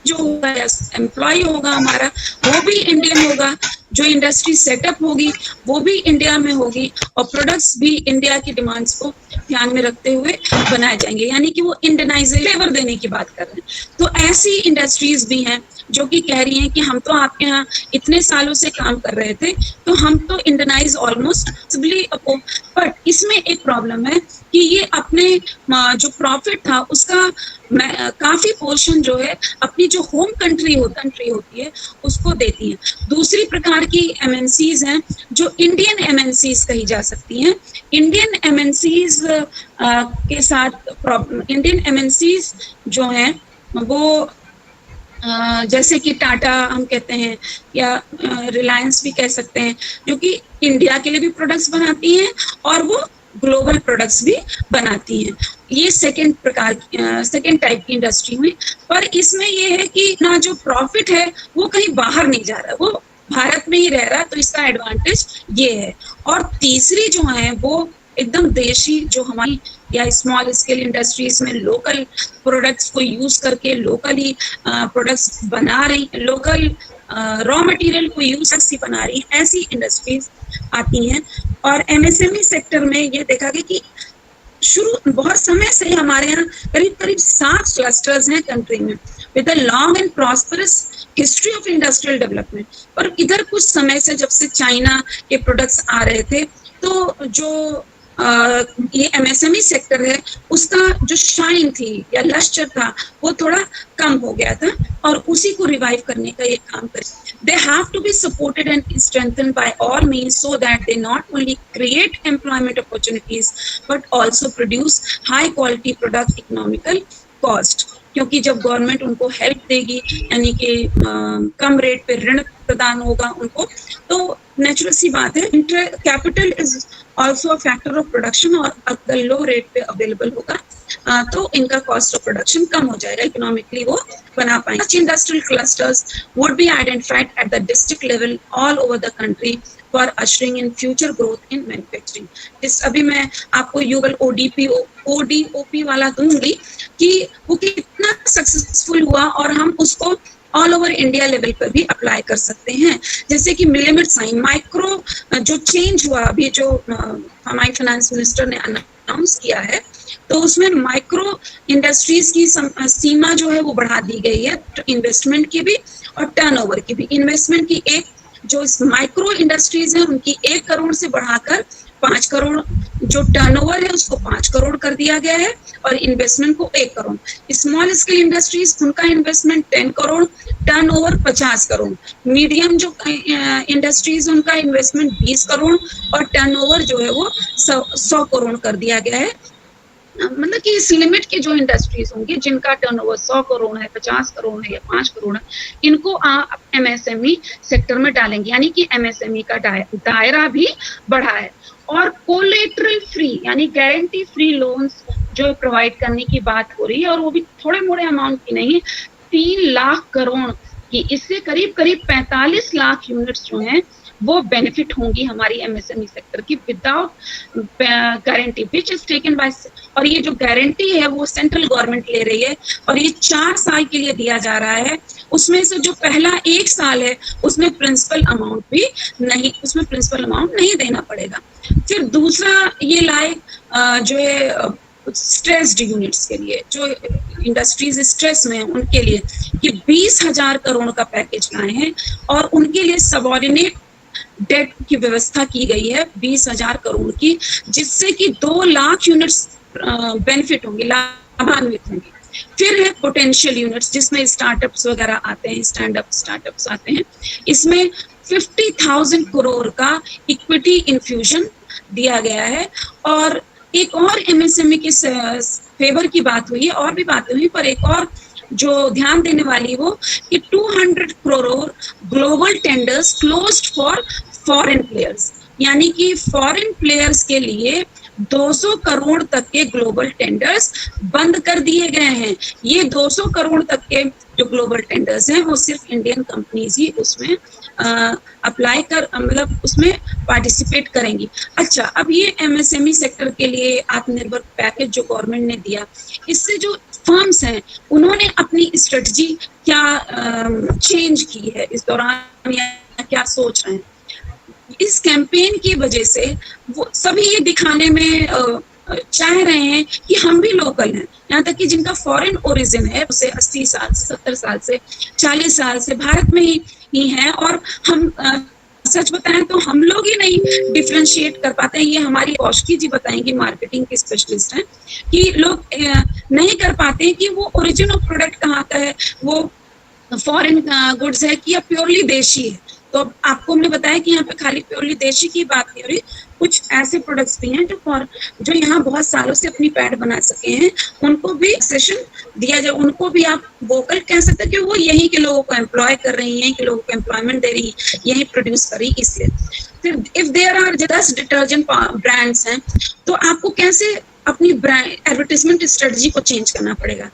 जो होगा एम्प्लॉय होगा हमारा वो भी इंडियन होगा, जो इंडस्ट्री सेटअप होगी वो भी इंडिया में होगी, और प्रोडक्ट्स भी इंडिया की डिमांड्स को ध्यान में रखते हुए बनाए जाएंगे, यानी कि वो इंडियनाइजेशन लेबर देने की बात कर रहे हैं। तो ऐसी इंडस्ट्रीज भी हैं जो कि कह रही हैं कि हम तो आपके यहाँ इतने सालों से काम कर रहे थे तो हम तो इंडियनाइज ऑलमोस्ट, बट इसमें एक प्रॉब्लम है कि ये अपने जो प्रॉफिट था उसका काफी पोर्शन जो है अपनी जो होम कंट्री होती है उसको देती है। दूसरी प्रकार की एमएनसीज हैं जो इंडियन एमएनसीज कही जा सकती हैं। इंडियन एमएनसीज के साथ प्रॉब्लम, इंडियन एमएनसीज जो हैं वो जैसे कि टाटा हम कहते हैं या रिलायंस भी कह सकते हैं, जो कि इंडिया के लिए भी प्रोडक्ट्स बनाती हैं और वो ग्लोबल प्रोडक्ट्स भी बनाती हैं। ये सेकेंड टाइप की इंडस्ट्री हुई, पर इसमें ये है कि ना जो प्रॉफिट है वो कहीं बाहर नहीं जा रहा, वो भारत में ही रह रहा, तो इसका एडवांटेज ये है। और तीसरी जो है वो एकदम देशी, जो हमारी या स्मॉल स्केल इंडस्ट्रीज में लोकल प्रोडक्ट्स को यूज करके लोकल ही प्रोडक्ट्स बना रही, लोकल रॉ मटेरियल को यूज करके बना रही, ऐसी इंडस्ट्रीज आती हैं। और एमएसएमई सेक्टर में ये देखा गया कि बहुत समय से हमारे यहाँ करीब 7 क्लस्टर्स हैं कंट्री में with a long and prosperous history of industrial development. पर इधर कुछ समय से जब से चाइना के प्रोडक्ट्स आ रहे थे तो जो ये एमएसएमई सेक्टर है उसका जो शाइन थी या लश्चर था वो थोड़ा कम हो गया था, और उसी को रिवाइव करने का ये काम करें। They have to be supported and strengthened by all means so that they not only create employment opportunities but also produce high quality product economical cost। क्योंकि जब गवर्नमेंट उनको हेल्प देगी, यानी कि कम रेट पे ऋण प्रदान होगा उनको, तो नेचुरल सी बात है capital is also a factor of production, और अगर लो रेट पे अवेलेबल होगा तो इनका कॉस्ट ऑफ प्रोडक्शन कम हो जाएगा, इकोनॉमिकली वो बना पाएंगे. Such industrial clusters would be identified at the district level all over the country for ushering in future growth in manufacturing. इस अभी मैं आपको युगल ODOP वाला दूंगी कि वो कितना सक्सेसफुल हुआ और हम उसको ऑल ओवर इंडिया लेवल पर भी अप्लाई कर सकते हैं. जैसे कि मिलीमीटर साइन माइक्रो जो चेंज हुआ अभी, जो हमारे फाइनेंस मिनिस्टर ने अनाउंस किया है, तो उसमें माइक्रो इंडस्ट्रीज की सीमा जो है वो बढ़ा दी गई है, इन्वेस्टमेंट की भी और टर्नओवर की भी. इन्वेस्टमेंट की एक जो माइक्रो इंडस्ट्रीज है उनकी 1 करोड़ से बढ़ाकर 5 करोड़, जो टर्नओवर है उसको 5 करोड़ कर दिया गया है और इन्वेस्टमेंट को 1 करोड़. स्मॉल स्केल इंडस्ट्रीज उनका investment 10 crore, turnover 50 crore. Medium जो इंडस्ट्रीज उनका इन्वेस्टमेंट 20 करोड़ और टर्नओवर जो है वो 100 करोड़ कर दिया गया है. मतलब कि इस लिमिट के जो इंडस्ट्रीज होंगे जिनका टर्नओवर 100 करोड़ है, 50 करोड़ है या 5 करोड़ है, इनको आप एमएसएमई सेक्टर में डालेंगे. यानी कि एमएसएमई का दायरा भी बढ़ा है. और कोलेटरल फ्री यानी गारंटी फ्री लोन्स जो प्रोवाइड करने की बात हो रही है, और वो भी थोड़े मोड़े अमाउंट की नहीं, 3 लाख करोड़ की. इससे करीब 45 लाख यूनिट्स जो हैं वो बेनिफिट होंगी हमारी एमएसएमई सेक्टर की without guarantee, which is taken by. और ये जो गारंटी है वो सेंट्रल गवर्नमेंट ले रही है और ये 4 साल के लिए दिया जा रहा है. उसमें से जो पहला 1 साल है उसमें प्रिंसिपल अमाउंट नहीं देना पड़ेगा. फिर दूसरा ये लाए जो है स्ट्रेस्ड यूनिट्स के लिए, जो इंडस्ट्रीज स्ट्रेस में है उनके लिए कि 20,000 करोड़ का पैकेज लाए हैं और उनके लिए सबऑर्डिनेट डेट की व्यवस्था की गई है 20,000 करोड़ की, जिससे कि 2 लाख यूनिट्स बेनिफिट होंगे, लाभान्वित होंगे. फिर है पोटेंशियल यूनिट्स जिसमें स्टार्टअप्स वगैरह आते हैं, स्टैंड अप स्टार्टअप्स आते हैं. इसमें 50,000 करोड़ का इक्विटी इन्फ्यूजन दिया गया है. और एक और एमएसएमई के फेवर की बात हुई है, और भी बातें हुई, पर एक और जो ध्यान देने वाली वो कि 200 crore global tenders closed for foreign players. यानी कि फॉरेन प्लेयर्स के लिए 200 करोड़ तक के ग्लोबल टेंडर्स बंद कर दिए गए हैं. ये 200 करोड़ तक के जो ग्लोबल टेंडर्स हैं वो सिर्फ इंडियन कंपनीज ही उसमें अप्लाई कर, मतलब उसमें पार्टिसिपेट करेंगी. अच्छा, अब ये एमएसएमई सेक्टर के लिए आत्मनिर्भर पैकेज जो गवर्नमेंट ने दिया, इससे जो फर्म्स हैं उन्होंने अपनी स्ट्रेटजी क्या चेंज की है इस दौरान, या क्या सोच रहे हैं. इस कैंपेन की वजह से वो सभी ये दिखाने में चाह रहे हैं कि हम भी लोकल हैं. यहाँ तक कि जिनका फॉरेन ओरिजिन है उसे 80 साल से 70 साल से 40 साल से भारत में ही है. और हम सच बताएं तो हम लोग ही नहीं डिफरेंशिएट कर पाते हैं. ये हमारी कौशिकी जी बताएंगी, मार्केटिंग के स्पेशलिस्ट हैं, कि लोग नहीं कर पाते कि वो ओरिजिन ऑफ प्रोडक्ट कहाँ का है, वो फॉरेन गुड्स है कि या प्योरली देशी है. तो आपको हमने बताया कि यहाँ पे खाली प्योरली देशी की बात नहीं हो रही, कुछ ऐसे प्रोडक्ट्स भी हैं जो यहाँ बहुत सालों से अपनी पैड बना सके हैं, उनको भी सेशन दिया जाए. उनको भी आप वोकल कह सकते हैं कि वो यहीं के लोगों को एम्प्लॉय कर रही हैं, कि लोगों को एम्प्लॉयमेंट दे रही है, यहीं प्रोड्यूस कर रही, इसलिए. फिर if there are 10 detergent brands हैं तो आपको कैसे अपनी ब्रांड एडवर्टाइजमेंट स्ट्रेटजी को चेंज करना पड़ेगा.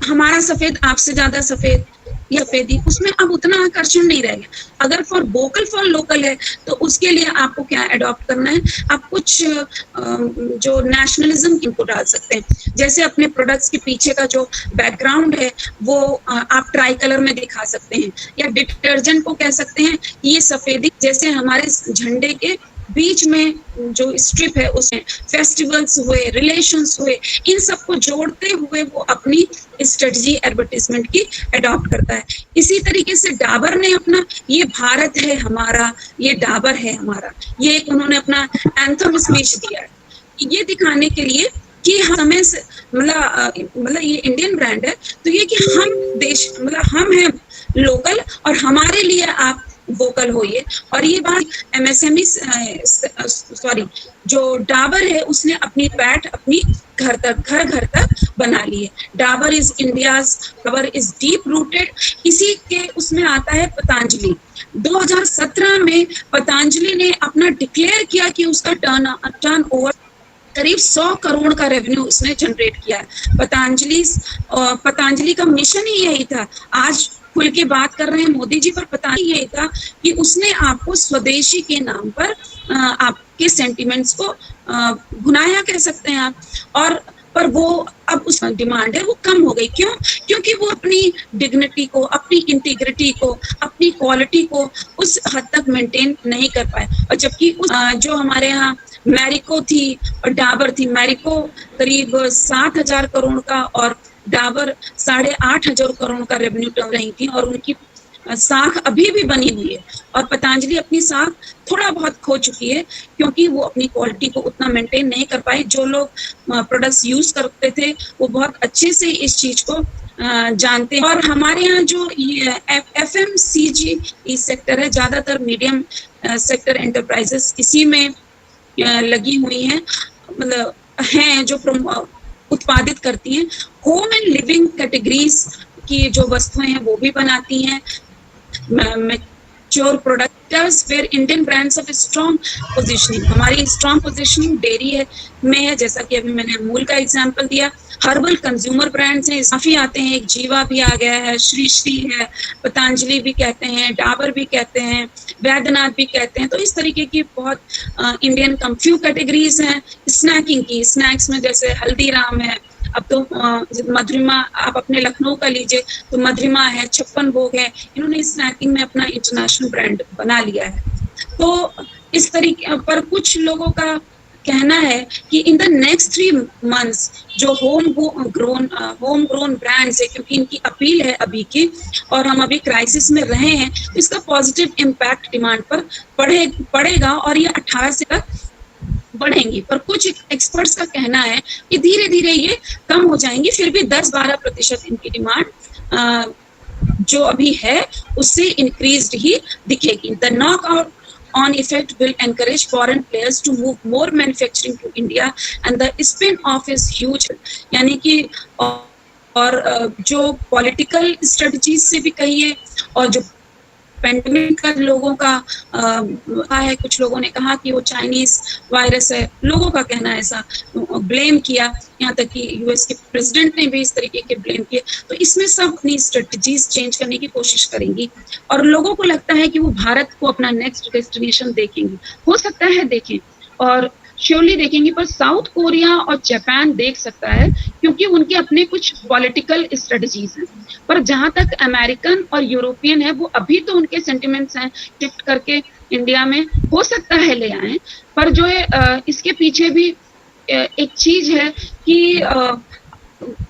हमारा सफेद आपसे ज्यादा सफेद या सफेदी, उसमें अब उतना आकर्षण नहीं रहेगा. अगर फॉर वोकल फॉर लोकल है तो उसके लिए आपको क्या अडॉप्ट करना है, आप कुछ जो नेशनलिज्म इनको डाल सकते हैं. जैसे अपने प्रोडक्ट्स के पीछे का जो बैकग्राउंड है वो आप ट्राई कलर में दिखा सकते हैं, या डिटर्जेंट को कह सकते हैं ये सफेदी, जैसे हमारे झंडे के बीच में जो स्ट्रिप है उसमें फेस्टिवल्स हुए, रिलेशंस हुए, इन सबको जोड़ते हुए वो अपनी स्ट्रेटजी एडवर्टाइजमेंट की अडॉप्ट करता है. इसी तरीके से डाबर ने अपना ये भारत है हमारा, ये डाबर है हमारा, ये एक उन्होंने अपना एंथम स्पीच दिया है, ये दिखाने के लिए कि हमें मतलब ये इंडियन ब्रांड है, तो ये कि हम देश, मतलब हम हैं लोकल और हमारे लिए आप वोकल होइए. और ये बात एमएसएमई जो डाबर है उसने अपनी पैट अपनी घर तक बना ली है. Dabur is India's, Dabur is deep rooted. इसी के उसमें आता है पतंजलि. 2017 में पतंजलि ने अपना डिक्लेयर किया कि उसका टर्न ओवर करीब 100 करोड़ का रेवेन्यू उसने जनरेट किया है। पतंजलि का मिशन ही यही था। आज खुल के बात कर रहे हैं मोदी जी, पर पतंजलि यही था कि उसने आपको स्वदेशी के नाम पर आपके सेंटिमेंट्स को भुनाया कह सकते हैं आप। और पर वो अब उस डिमांड है वो कम हो गई। क्यों? क्योंकि वो अपनी डिग्निटी को, अपनी इंटीग्रिटी को, अपनी क्वालिटी को उस हद तक मेंटेन नहीं कर पाए। और जबकि जो हमारे यहाँ मैरिको थी और डाबर थी, मैरिको करीब 7,000 करोड़ का और डाबर 8,500 करोड़ का रेवेन्यू टर्न रही थी, और उनकी साख अभी भी बनी हुई है। और पतंजलि अपनी साख थोड़ा बहुत खो चुकी है, क्योंकि वो अपनी क्वालिटी को उतना मेंटेन नहीं कर पाए। जो लोग प्रोडक्ट्स यूज करते थे वो बहुत अच्छे से इस चीज को जानते हैं। और हमारे यहाँ जो FMCG सेक्टर है, ज्यादातर मीडियम सेक्टर एंटरप्राइजेस इसी में लगी हुई हैं, मतलब हैं जो उत्पादित करती हैं। होम एंड लिविंग कैटेगरीज की जो वस्तुएं हैं वो भी बनाती हैं। mature products where Indian brands have strong positioning। हमारी strong positioning डेयरी है में है, जैसा कि अभी मैंने अमूल का एग्जांपल दिया। हर्बल कंज्यूमर ब्रांड्स हैं, काफी आते हैं, एक जीवा भी आ गया है, श्री श्री है, पतंजलि भी कहते हैं, डाबर भी कहते हैं, वैद्यनाथ भी कहते हैं। तो इस तरीके की बहुत इंडियन फ्यू कैटेगरीज हैं। स्नैकिंग की, स्नैक्स में जैसे हल्दीराम है, अब तो मधुरिमा, आप अपने लखनऊ का लीजिए तो मधुरिमा है, 56 भोग है, इन्होंने स्नैकिंग में अपना इंटरनेशनल ब्रांड बना लिया है। तो इस तरीके पर कुछ लोगों का कहना है कि इन द नेक्स्ट 3 months जो होम ग्रोन ब्रांड्स है, क्योंकि इनकी अपील है अभी की और हम अभी क्राइसिस में रहे हैं, तो इसका पॉजिटिव इम्पैक्ट डिमांड पर पड़ेगा और ये 18 से तक बढ़ेंगी। पर कुछ एक्सपर्ट्स का कहना है कि धीरे धीरे ये कम हो जाएंगी, फिर भी 10-12% इनकी डिमांड जो अभी है उससे इंक्रीज्ड ही दिखेगी। The knockout on effect will encourage foreign players to move more manufacturing to India and the spin off is huge। यानी कि और जो पॉलिटिकल स्ट्रेटजीज से भी कहिए और जो पेंडेमिक का लोगों का है, कुछ लोगों ने कहा कि वो चाइनीज वायरस है, लोगों का कहना ऐसा ब्लेम किया, यहाँ तक कि यूएस के प्रेसिडेंट ने भी इस तरीके के ब्लेम किए। तो इसमें सब अपनी स्ट्रेटजीज चेंज करने की कोशिश करेंगी और लोगों को लगता है कि वो भारत को अपना नेक्स्ट डेस्टिनेशन देखेंगे। हो सकता है देखें और श्योरली देखेंगे, पर साउथ कोरिया और जापान देख सकता है क्योंकि उनके अपने कुछ पॉलिटिकल स्ट्रेटजीज हैं। पर जहां तक अमेरिकन और यूरोपियन है, वो अभी तो उनके सेंटिमेंट्स हैं शिफ्ट करके इंडिया में, हो सकता है ले आए, पर जो है इसके पीछे भी एक चीज है कि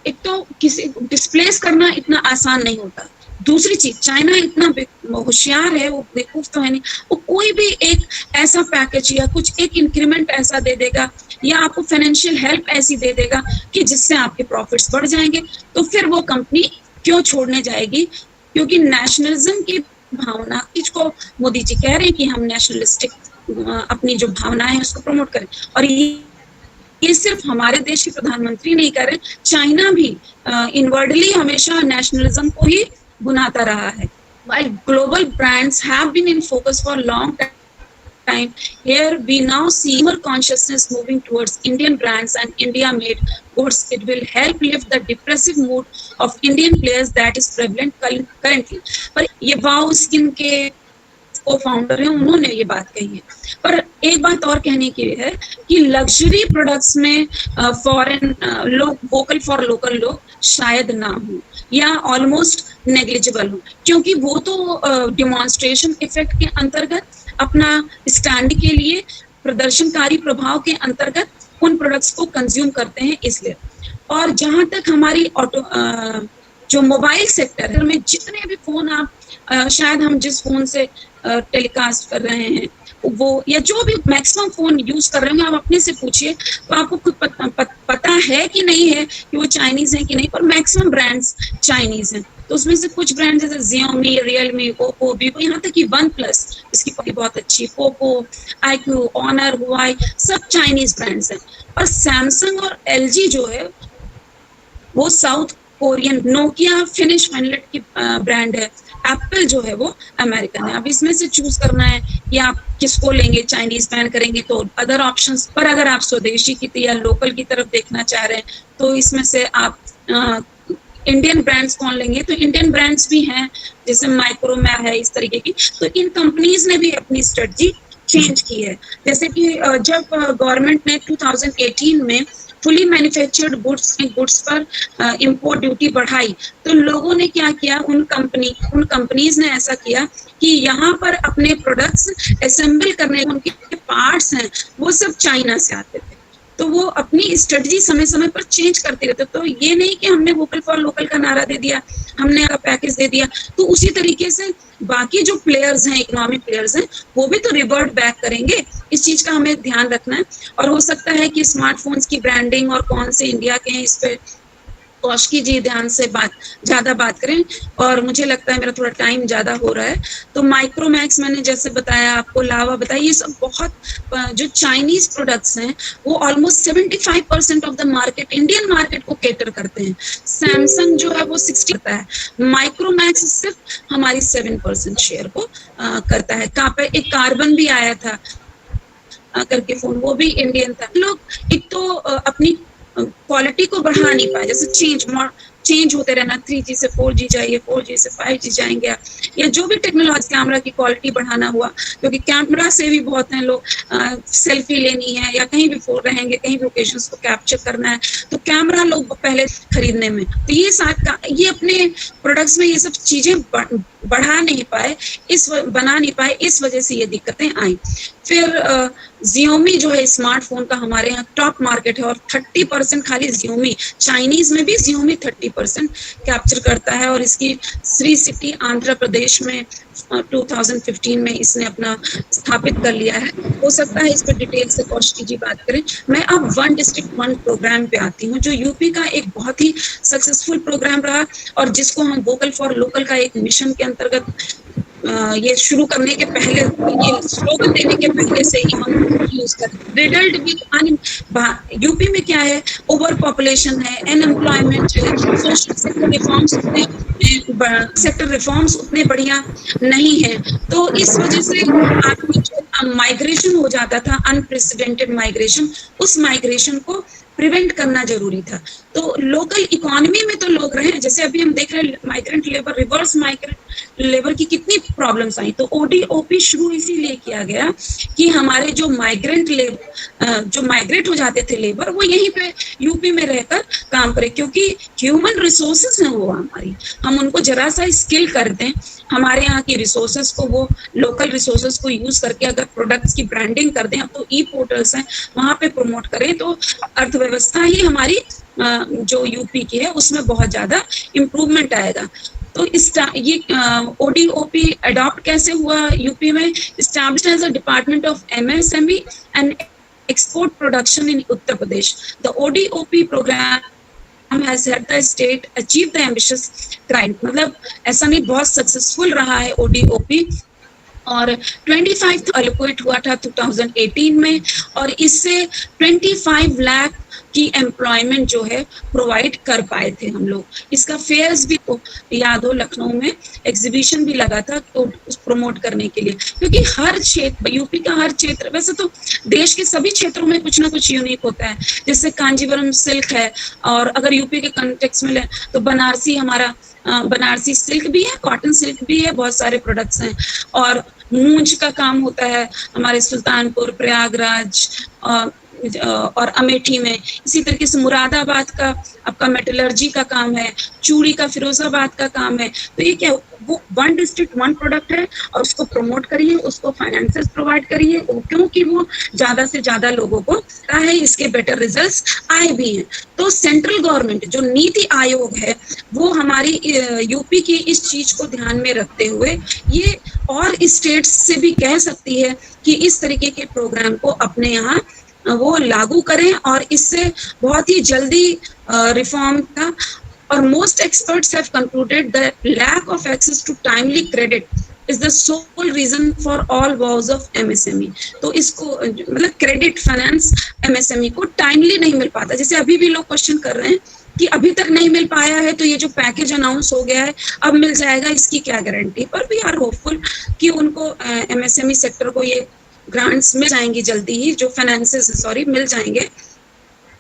एक तो किसी डिस्प्लेस करना इतना आसान नहीं होता। दूसरी चीज, चाइना इतना होशियार है, वो बेवकूफ तो है नहीं, वो कोई भी एक ऐसा पैकेज या कुछ एक इंक्रीमेंट ऐसा दे देगा या आपको फाइनेंशियल हेल्प ऐसी दे देगा कि जिससे आपके प्रॉफिट्स बढ़ जाएंगे। तो फिर वो कंपनी क्यों छोड़ने जाएगी? क्योंकि नेशनलिज्म की भावना, इसको मोदी जी कह रहे हैं कि हम नेशनलिस्टिक अपनी जो भावना है उसको प्रमोट करें, और ये सिर्फ हमारे देश के प्रधानमंत्री नहीं कर रहे, चाइना भी इनवर्डली हमेशा नेशनलिज्म को ही बुनाता रहा है। While global brands have been in focus for a long time, here we now see more consciousness moving towards Indian brands and India-made goods. It will help lift the depressive mood of Indian players that is prevalent currently। पर ये wow skin के cofounder हैं, उन्होंने ये बात कही है। पर एक बात और कहने की है कि लग्जरी प्रोडक्ट्स में फॉरेन लोग, वोकल फॉर लोकल लोग शायद ना हो या ऑलमोस्ट नेग्लिजिबल हो, क्योंकि वो तो डिमॉन्स्ट्रेशन इफेक्ट के अंतर्गत, अपना स्टैंड के लिए, प्रदर्शनकारी प्रभाव के अंतर्गत उन प्रोडक्ट्स को कंज्यूम करते हैं, इसलिए। और जहां तक हमारी जो मोबाइल सेक्टर में जितने भी फोन आप शायद हम जिस फोन से टेलीकास्ट कर रहे हैं वो, या जो भी मैक्सिमम फोन यूज कर रहे हैं, आप अपने से पूछिए तो आपको खुद पता है कि नहीं है कि वो चाइनीज हैं कि नहीं, पर मैक्सिमम ब्रांड्स चाइनीज हैं। तो उसमें से कुछ ब्रांड जैसे Xiaomi, Realme, Oppo, Vivo, यहाँ तक कि OnePlus, इसकी क्वालिटी बहुत अच्छी, Poco, iQOO, Honor, Huawei, सब चाइनीज ब्रांड्स हैं। और सैमसंग और LG जो है वो साउथ कोरियन, नोकिया फिनिश हैंडलेट की ब्रांड है, एप्पल जो है वो अमेरिकन है। अब इसमें से चूज करना है कि आप किसको लेंगे, चाइनीज बैन करेंगे तो अदर ऑप्शंस पर, अगर आप स्वदेशी की या लोकल की तरफ देखना चाह रहे हैं तो इसमें से आप इंडियन ब्रांड्स कौन लेंगे, तो इंडियन ब्रांड्स भी हैं जैसे माइक्रोमैक्स है, इस तरीके की। तो इन कंपनीज ने भी अपनी स्ट्रेटजी चेंज की है। जैसे कि जब गवर्नमेंट ने 2018 में फुली मैन्युफैक्चर्ड गुड्स पर इंपोर्ट ड्यूटी बढ़ाई, तो लोगों ने क्या किया, उन कंपनीज ने ऐसा किया कि यहाँ पर अपने प्रोडक्ट्स असेंबल करने, उनके पार्ट्स हैं वो सब चाइना से आते थे। तो वो अपनी स्ट्रेटजी समय समय पर चेंज करते रहते। तो ये नहीं कि हमने वोकल फॉर लोकल का नारा दे दिया, हमने पैकेज दे दिया, तो उसी तरीके से बाकी जो प्लेयर्स हैं, इकोनॉमिक प्लेयर्स हैं, वो भी तो रिवर्ट बैक करेंगे। इस चीज का हमें ध्यान रखना है। और हो सकता है कि स्मार्टफोन्स की ब्रांडिंग और कौन से इंडिया के हैं, इस पे कौशिकी जी ध्यान से ज्यादा बात करें। और मुझे लगता है मेरा थोड़ा टाइम ज्यादा हो रहा है, तो माइक्रोमैक्स मैंने जैसे बताया आपको, लावा बताया, ये सब बहुत जो चाइनीज प्रोडक्ट्स हैं वो almost 75% of the market, Indian market को केटर करते हैं। सैमसंग जो है वो 60 करता है, माइक्रोमैक्स सिर्फ हमारी 7% शेयर को करता है। एक कार्बन भी आया था करके फोन, वो भी इंडियन था। लोग एक तो अपनी क्वालिटी को बढ़ा नहीं पाए, जैसे चेंज होते रहना, 3G से 4G जाइए, 4G से 5G जाएंगे, या जो भी टेक्नोलॉजी, कैमरा की क्वालिटी बढ़ाना हुआ, क्योंकि कैमरा से भी बहुत हैं लोग, सेल्फी लेनी है या कहीं भी रहेंगे, कहीं भी ओकेजन्स को कैप्चर करना है, तो कैमरा लोग पहले खरीदने में, तो ये अपने प्रोडक्ट्स में ये सब चीजें बढ़ा नहीं पाए, बना नहीं पाए, इस वजह से ये दिक्कतें आई। फिर Xiaomi जो है स्मार्टफोन का हमारे यहाँ टॉप मार्केट है, और 30% खाली Xiaomi, चाइनीज में भी Xiaomi 30% कैप्चर करता है। और इसकी श्री सिटी आंध्र प्रदेश में 2015 में इसने अपना स्थापित कर लिया है। हो सकता है इस पर डिटेल से कौशिकी जी बात करें। मैं अब वन डिस्ट्रिक्ट वन प्रोग्राम पे आती हूँ, जो यूपी का एक बहुत ही सक्सेसफुल प्रोग्राम रहा, और जिसको हम वोकल फॉर लोकल का एक मिशन के अंतर्गत ये शुरू करने के पहले, ये स्लोगन देने के पहले से ही हम यूज करते। रिडल्ड विद यूपी में क्या है, ओवर पॉपुलेशन है, अनएम्प्लॉयमेंट है, सोशल सेक्टर रिफॉर्म्स उतने बढ़िया नहीं है। तो इस वजह से आपकी जो माइग्रेशन हो जाता था, अनप्रेसिडेंटेड माइग्रेशन, उस माइग्रेशन को प्रिवेंट करना जरूरी था। तो लोकल इकोनॉमी में तो लोग रहे, जैसे अभी हम देख रहे हैं migrant labour, reverse migrant labour की कितनी प्रॉब्लम्स आई। तो ODOP शुरू इसीलिए किया गया कि हमारे जो माइग्रेट हो जाते थे लेबर, वो यहीं पे यूपी में रहकर काम करे, क्योंकि ह्यूमन रिसोर्सेस हैं वो हमारी, हम उनको जरा सा स्किल कर दें, हमारे यहाँ की रिसोर्सेस को, वो लोकल रिसोर्सेस को यूज करके अगर प्रोडक्ट्स की ब्रांडिंग कर दें, अब तो पोर्टल्स हैं वहां पे प्रमोट करें, तो अर्थव्यवस्था ही हमारी जो यूपी की है उसमें बहुत ज्यादा इम्प्रूवमेंट आएगा। तो ये ODOP अडॉप्ट कैसे हुआ यूपी में? Established as a department of MSME and export production in Uttar Pradesh. The ODOP programme has helped the state achieve the ambitious client। मतलब ऐसा नहीं, बहुत सक्सेसफुल रहा है ODOP। और 25 अलोकेट हुआ था 2018 में, और इससे 25 लाख की एम्प्लॉयमेंट जो है प्रोवाइड कर पाए थे हम लोग। इसका फेयर्स भी तो याद हो, लखनऊ में एग्जीबिशन भी लगा था तो प्रमोट करने के लिए, क्योंकि हर क्षेत्र, यूपी का हर क्षेत्र, वैसे तो देश के सभी क्षेत्रों में कुछ ना कुछ यूनिक होता है। जैसे कांजीवरम सिल्क है, और अगर यूपी के कॉन्टेक्स्ट में ले तो बनारसी, हमारा बनारसी सिल्क भी है, कॉटन सिल्क भी है, बहुत सारे प्रोडक्ट्स हैं। और मूंज का काम होता है हमारे सुल्तानपुर, प्रयागराज और अमेठी में। इसी तरीके से मुरादाबाद का आपका मेटलर्जी का काम है, चूड़ी का फिरोजाबाद का काम है। तो ये क्या, वो वन डिस्ट्रिक्ट वन प्रोडक्ट है, और उसको प्रमोट करिए, उसको फाइनेंसेस प्रोवाइड करिए, क्योंकि वो ज्यादा से ज्यादा लोगों को पता है, इसके बेटर रिजल्ट्स आए भी हैं। तो सेंट्रल गवर्नमेंट जो नीति आयोग है, वो हमारी यूपी की इस चीज को ध्यान में रखते हुए ये और स्टेट्स से भी कह सकती है कि इस तरीके के प्रोग्राम को अपने यहाँ वो लागू करें, और इससे बहुत ही जल्दी रिफॉर्म का। और most experts have concluded that lack of access to timely credit is the sole reason for all woes of MSME। तो इसको मतलब क्रेडिट फाइनेंस MSME को टाइमली नहीं मिल पाता। जैसे अभी भी लोग क्वेश्चन कर रहे हैं कि अभी तक नहीं मिल पाया है, तो ये जो पैकेज अनाउंस हो गया है अब मिल जाएगा, इसकी क्या गारंटी। पर वी आर होपफुल कि उनको एमएसएमई सेक्टर को ये ग्रांट्स मिल जाएंगी जल्दी ही, जो फाइनेंसेस सॉरी मिल जाएंगे।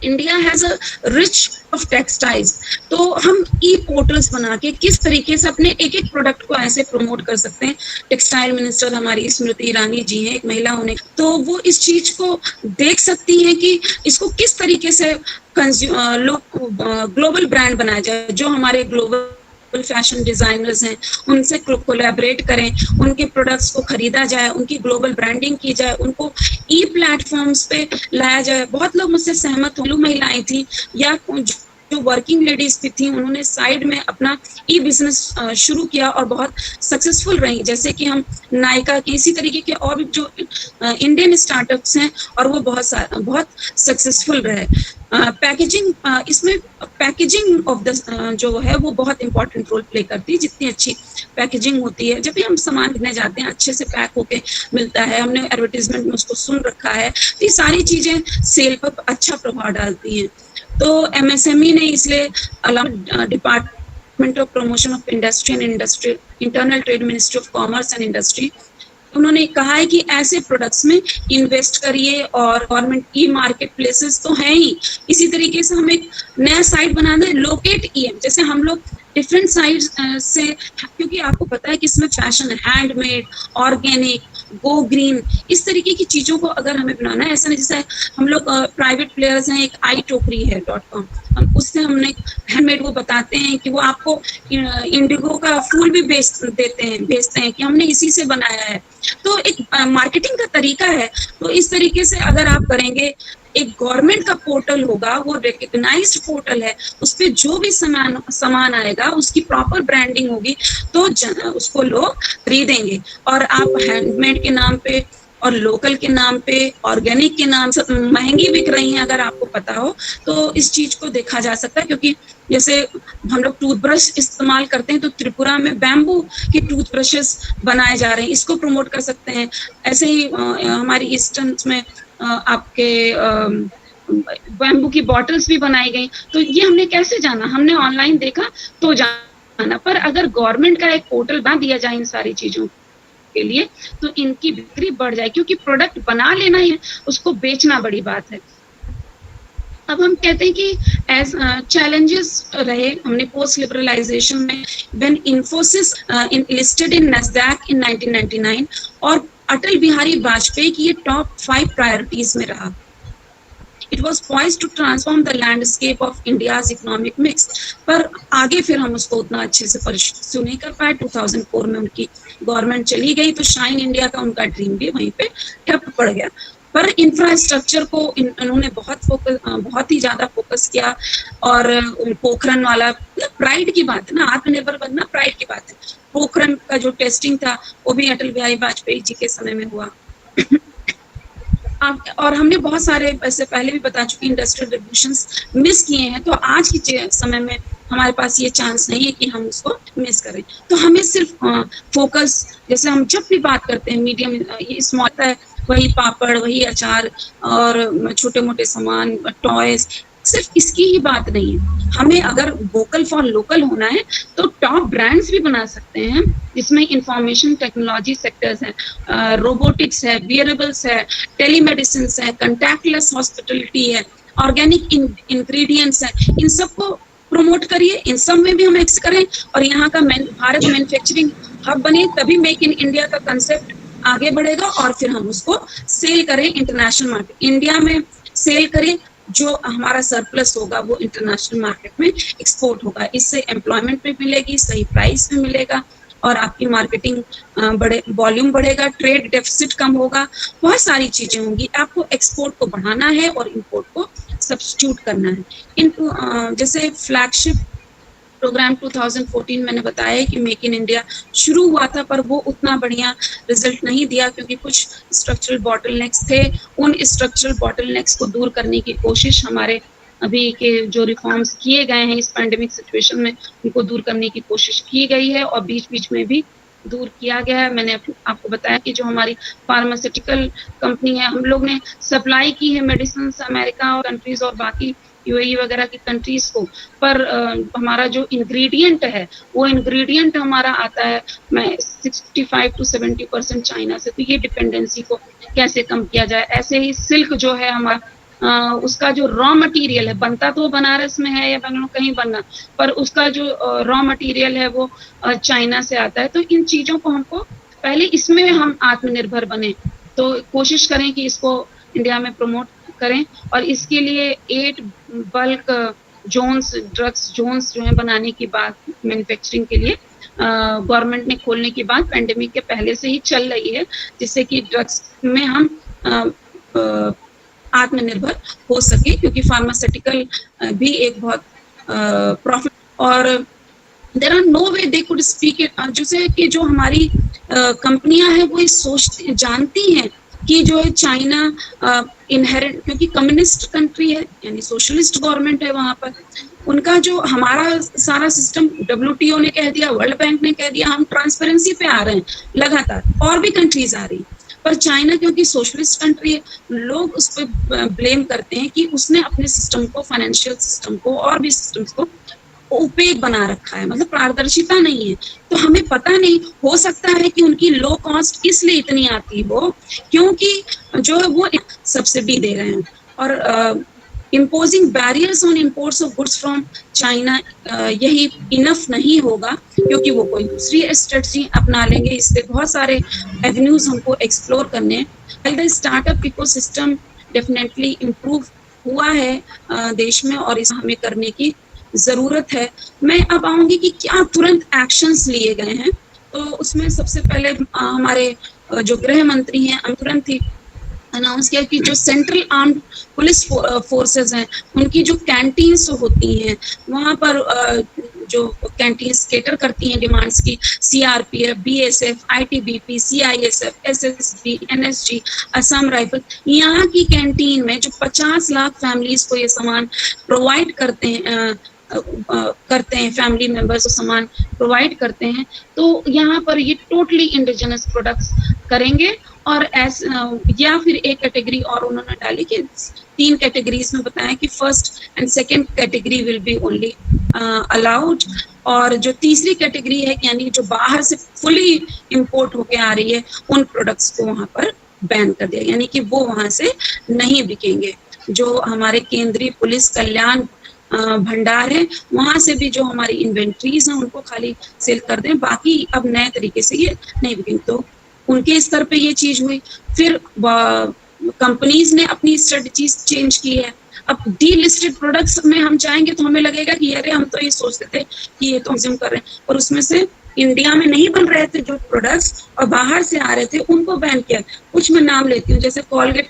India has a rich of textiles, तो हम ई पोर्टल्स बना के किस तरीके से अपने एक एक प्रोडक्ट को ऐसे प्रमोट कर सकते हैं। टेक्सटाइल मिनिस्टर हमारी स्मृति ईरानी जी हैं, एक महिला होने, तो वो इस चीज को देख सकती हैं कि इसको किस तरीके से लोग ग्लोबल ब्रांड बनाया जाए। जो हमारे ग्लोबल फैशन डिजाइनर्स हैं उनसे कोलैबोरेट करें, उनके प्रोडक्ट्स को खरीदा जाए, उनकी ग्लोबल ब्रांडिंग की जाए, उनको ई प्लेटफॉर्म्स पे लाया जाए। बहुत लोग मुझसे सहमत हुए, महिलाएं थी या जो वर्किंग लेडीज भी थी, उन्होंने साइड में अपना ई बिजनेस शुरू किया और बहुत सक्सेसफुल रही। जैसे कि हम नायका के, इसी तरीके के और भी जो इंडियन स्टार्टअप्स हैं और वो बहुत सक्सेसफुल रहे। पैकेजिंग, इसमें पैकेजिंग ऑफ द जो है वो बहुत इंपॉर्टेंट रोल प्ले करती है। जितनी अच्छी पैकेजिंग होती है, जब भी हम सामान लेने जाते हैं अच्छे से पैक होके मिलता है, हमने एडवर्टीजमेंट में उसको सुन रखा है, तो ये सारी चीजें सेल पर अच्छा प्रभाव डालती हैं। तो एमएसएमई ने इसलिए department of promotion of industry and industry, internal trade, ministry of commerce and industry, उन्होंने कहा है कि ऐसे प्रोडक्ट्स में इन्वेस्ट करिए। और गवर्नमेंट ई मार्केट प्लेसेस तो हैं ही, इसी तरीके से हम एक नया साइट बना दें, लोकेट ईएम, जैसे हम लोग डिफरेंट साइट्स से, क्योंकि आपको पता है कि इसमें fashion, handmade, organic, go green, इस तरीके की चीजों को अगर हमें बनाना है, ऐसा नहीं जैसे हम लोग प्राइवेट प्लेयर्स हैं, एक आई टोकरी है .com, हम उससे हमने हैंडमेड वो बताते हैं कि वो आपको इंडिगो का फूल भी बेचते हैं कि हमने इसी से बनाया है। तो एक मार्केटिंग का तरीका है। तो इस तरीके से अगर आप करेंगे, एक गवर्नमेंट का पोर्टल होगा, वो रिकग्नाइज्ड पोर्टल है, उस पे जो भी सामान आएगा उसकी प्रॉपर ब्रांडिंग होगी, तो उसको लोग खरीदेंगे। और आप हैंडमेड के नाम पे और लोकल के नाम पे, ऑर्गेनिक के नाम से महंगी बिक रही हैं, अगर आपको पता हो तो इस चीज को देखा जा सकता है। क्योंकि जैसे हम लोग टूथब्रश इस्तेमाल करते हैं, तो त्रिपुरा में बैम्बू के टूथब्रशेस बनाए जा रहे हैं, इसको प्रमोट कर सकते हैं। ऐसे ही हमारी ईस्टर्न में आपके बैम्बू की बॉटल्स भी बनाई गई। तो ये हमने कैसे जाना, हमने ऑनलाइन देखा तो जाना। पर अगर गवर्नमेंट का एक पोर्टल बना दिया जाए इन सारी चीजों के लिए, तो इनकी बिक्री बढ़ जाए, क्योंकि प्रोडक्ट बना लेना ही है, उसको बेचना बड़ी बात है। अब हम कहते हैं कि एज चैलेंजेस रहे हमने पोस्ट लिबरलाइजेशन में, when Infosys listed in NASDAQ in 1999, और अटल बिहारी वाजपेयी की ये टॉप 5 प्रायोरिटीज में रहा। It was poised to transform the landscape of India's economic mix, पर आगे फिर हम उसको उतना अच्छे से परस्यू नहीं कर पाए। 2004 में उनकी गवर्नमेंट चली गई, तो शाइन इंडिया का उनका ड्रीम भी वहीं पे ठप पड़ गया। पर इंफ्रास्ट्रक्चर को इन्होंने बहुत ही ज्यादा फोकस किया। और पोखरण वाला, प्राइड की बात है ना, आत्मनिर्भर बनना प्राइड की बात है। पोखरण का जो टेस्टिंग था वो भी अटल बिहारी वाजपेयी जी के समय में हुआ। और हमने बहुत सारे, ऐसे पहले भी बता चुकी, इंडस्ट्रियल रेवोल्यूशंस मिस किए हैं। तो आज के समय में हमारे पास ये चांस नहीं है कि हम उसको मिस करें। तो हमें सिर्फ फोकस, जैसे हम जब भी बात करते हैं मीडियम, ये स्मॉल है, वही पापड़, वही अचार और छोटे मोटे सामान, टॉयज, सिर्फ इसकी ही बात नहीं है। हमें अगर वोकल फॉर लोकल होना है तो टॉप ब्रांड्स भी बना सकते हैं, जिसमें इंफॉर्मेशन टेक्नोलॉजी सेक्टर्स हैं, रोबोटिक्स है, वियरेबल्स है, टेलीमेडिसिन है, कंटैक्टलेस हॉस्पिटलिटी है, ऑर्गेनिक इंग्रेडिएंट्स है। इन सबको प्रमोट करिए, इन सब में भी हम एक्स करें, और यहाँ का भारत मैन्युफैक्चरिंग हब बने, तभी मेक इन इंडिया का कंसेप्ट आगे बढ़ेगा। और फिर हम उसको सेल करें इंटरनेशनल मार्केट, इंडिया में सेल करें, जो हमारा सरप्लस होगा वो इंटरनेशनल मार्केट में एक्सपोर्ट होगा। इससे एम्प्लॉयमेंट भी मिलेगी, सही प्राइस भी मिलेगा, और आपकी मार्केटिंग वॉल्यूम बढ़ेगा, ट्रेड डेफिसिट कम होगा, बहुत सारी चीजें होंगी। आपको एक्सपोर्ट को बढ़ाना है और इंपोर्ट को सब्स्टिट्यूट करना है। जैसे फ्लैगशिप प्रोग्राम 2014 मैंने बताया कि मेक इन इंडिया शुरू हुआ था, पर वो उतना बढ़िया रिजल्ट नहीं दिया, क्योंकि कुछ स्ट्रक्चरल बॉटलनेक्स थे। उन स्ट्रक्चरल बॉटलनेक्स को दूर करने की कोशिश हमारे अभी के जो रिफॉर्म्स किए गए हैं इस पैंडेमिक सिचुएशन में, उनको दूर करने की कोशिश की गई है, और बीच बीच में भी दूर किया गया है। मैंने आपको बताया कि जो हमारी फार्मास्यूटिकल कंपनी है, हम लोग ने सप्लाई की है मेडिसिन अमेरिका और कंट्रीज और बाकी यूएई वगैरह की कंट्रीज को, पर हमारा जो इंग्रेडिएंट है वो इंग्रेडिएंट हमारा आता है 65 to 70% चाइना से। तो ये डिपेंडेंसी को कैसे कम किया जाए। ऐसे ही सिल्क जो है हमारा, उसका जो रॉ मटेरियल है, बनता तो बनारस में है या बेंगलुरु कहीं बनना, पर उसका जो रॉ मटेरियल है वो चाइना से आता है। तो इन चीजों को हमको पहले इसमें हम आत्मनिर्भर बने, तो कोशिश करें कि इसको इंडिया में प्रमोट करें। और इसके लिए 8 बल्क जोन्स, ड्रग्स जोन्स जो है बनाने की बात मैन्युफैक्चरिंग के लिए गवर्नमेंट ने खोलने की बात पेंडेमिक के पहले से ही चल रही है, जिससे कि ड्रग्स में हम आत्मनिर्भर हो सके, क्योंकि फार्मास्यूटिकल भी एक बहुत प्रॉफिट, और there are no way they could speak it, जैसे कि जो हमारी कंपनियां हैं वो सोचती जानती हैं कि जो है चाइना इनहेरेंट, क्योंकि कम्युनिस्ट कंट्री है यानी सोशलिस्ट गवर्नमेंट है वहां पर, उनका जो हमारा सारा सिस्टम WTO ने कह दिया, वर्ल्ड बैंक ने कह दिया, हम ट्रांसपेरेंसी पे आ रहे हैं लगातार, और भी कंट्रीज आ रही है, पर चाइना क्योंकि सोशलिस्ट कंट्री है, लोग उस पर ब्लेम करते हैं कि उसने अपने सिस्टम को, फाइनेंशियल सिस्टम को और भी सिस्टम्स को ओपेक बना रखा है, मतलब पारदर्शिता नहीं है। तो हमें पता नहीं, हो सकता है कि उनकी लो कॉस्ट इसलिए इतनी आती हो क्योंकि जो है वो सब्सिडी दे रहे हैं, और imposing barriers on imports of goods from China यही इनफ नहीं होगा, क्योंकि वो कोई दूसरी स्ट्रेटजी अपना लेंगे। इसलिए बहुत सारे एवेन्यूज हमको एक्सप्लोर करने हैं। The startup ecosystem definitely improve हुआ है देश में, और इसे हमें करने की जरूरत है। मैं अब आऊंगी कि क्या तुरंत एक्शंस लिए गए हैं। तो उसमें सबसे पहले हमारे जो गृह मंत्री हैं तुरंत ही अनाउंस किया कि जो सेंट्रल आर्म्ड पुलिस फोर्सेस हैं उनकी जो कैंटीन्स होती हैं वहां पर जो कैंटीन्स केटर करती हैं डिमांड्स की, CRPF, BSF, ITBP, CISF, SSB, NSG, Assam rifle, यहाँ की कैंटीन में जो 50 लाख फैमिलीज को ये सामान प्रोवाइड करते हैं फैमिली मेंबर्स को सामान प्रोवाइड करते हैं, तो यहाँ पर ये टोटली इंडिजिनस प्रोडक्ट्स करेंगे। और या फिर एक कैटेगरी और उन्होंने डाली कि 3 कैटेगरीज में बताया कि first and second category will be only allowed, और जो तीसरी कैटेगरी है यानी जो बाहर से फुली इंपोर्ट होके आ रही है उन प्रोडक्ट्स को वहां पर बैन कर दिया, यानी कि वो वहां से नहीं बिकेंगे। जो हमारे केंद्रीय पुलिस कल्याण भंडार है वहां से भी जो हमारी इन्वेंट्रीज हैं उनको खाली सेल कर दें, बाकी अब नए तरीके से ये नहीं बिकेंगे। तो उनके स्तर पे ये चीज हुई। फिर कंपनीज ने अपनी स्ट्रेटजीज चेंज की है। अब डीलिस्टेड प्रोडक्ट्स में हम जाएंगे तो हमें लगेगा कि अरे हम तो ये सोचते थे कि ये तो कंज्यूम कर रहे हैं, और उसमें से इंडिया में नहीं बन रहे थे जो प्रोडक्ट्स और बाहर से आ रहे थे उनको बैन किया। कुछ मैं नाम लेती हूँ, जैसे कोलगेट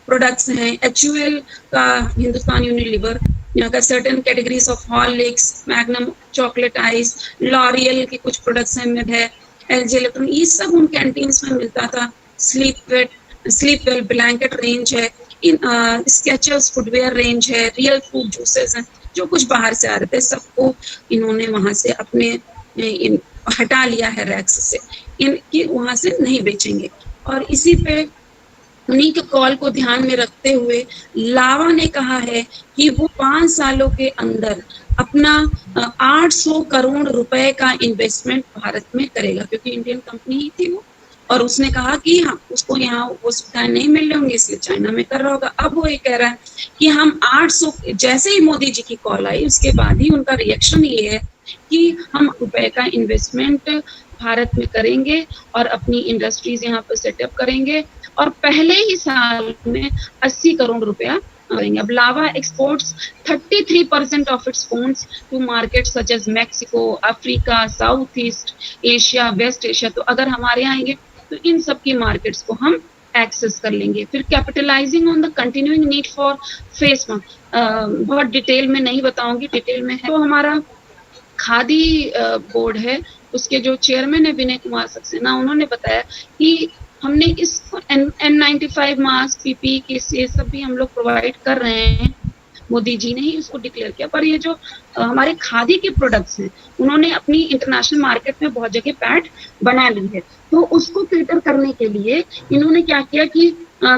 प्रोडक्ट्स हैं, HUL का, हिंदुस्तान यूनिलीवर, यहाँ का certain categories of Horlicks, magnum chocolate ice, L'Oréal के कुछ प्रोडक्ट्स हैं, मिड है, LG इलेक्ट्रॉन, ये सब उन कैंटीन्स में मिलता था। स्लीपवेल ब्लैंकेट रेंज है, स्केचर्स फुटवेयर रेंज है, रियल फ्रूट जूसेस हैं, जो कुछ बाहर से आ रहे थे सबको इन्होंने वहां से अपने हटा लिया है रैक्स से, इनकी वहां से नहीं बेचेंगे। और इसी पे उन्हीं के कॉल को ध्यान में रखते हुए लावा ने कहा है कि वो 5 सालों के अंदर अपना 800 करोड़ रुपए का इन्वेस्टमेंट भारत में करेगा, क्योंकि इंडियन कंपनी ही थी वो, और उसने कहा कि हाँ उसको यहाँ वो सुविधाएं नहीं मिल रही होंगी इसलिए चाइना में कर रहा होगा। अब वो ये कह रहा है कि हम 800, जैसे ही मोदी जी की कॉल आई उसके बाद ही उनका रिएक्शन ये है कि हम रुपए का इन्वेस्टमेंट भारत में करेंगे और अपनी इंडस्ट्रीज यहाँ पर सेटअप करेंगे, और पहले ही साल में 80 करोड़ रुपया करेंगे। अब Lava exports 33% of its phones to market such as Mexico, Africa, South East Asia, West Asia. तो अगर हमारे यहाँ आएंगे तो इन सब की मार्केट्स को हम एक्सेस कर लेंगे। फिर capitalising on the continuing need for phase one, बहुत डिटेल में नहीं बताऊंगी, डिटेल में है। तो हमारा खादी बोर्ड है, उसके जो चेयरमैन है विनय कुमार सक्सेना, उन्होंने बताया कि हमने इस N95 मास्क, PPE किट ये सब भी हम लोग प्रोवाइड कर रहे हैं, मोदी जी ने ही उसको डिक्लेयर किया। पर ये जो हमारे खादी के प्रोडक्ट्स हैं उन्होंने अपनी इंटरनेशनल मार्केट में बहुत जगह पैठ बना ली है, तो उसको कैटर करने के लिए इन्होंने क्या किया कि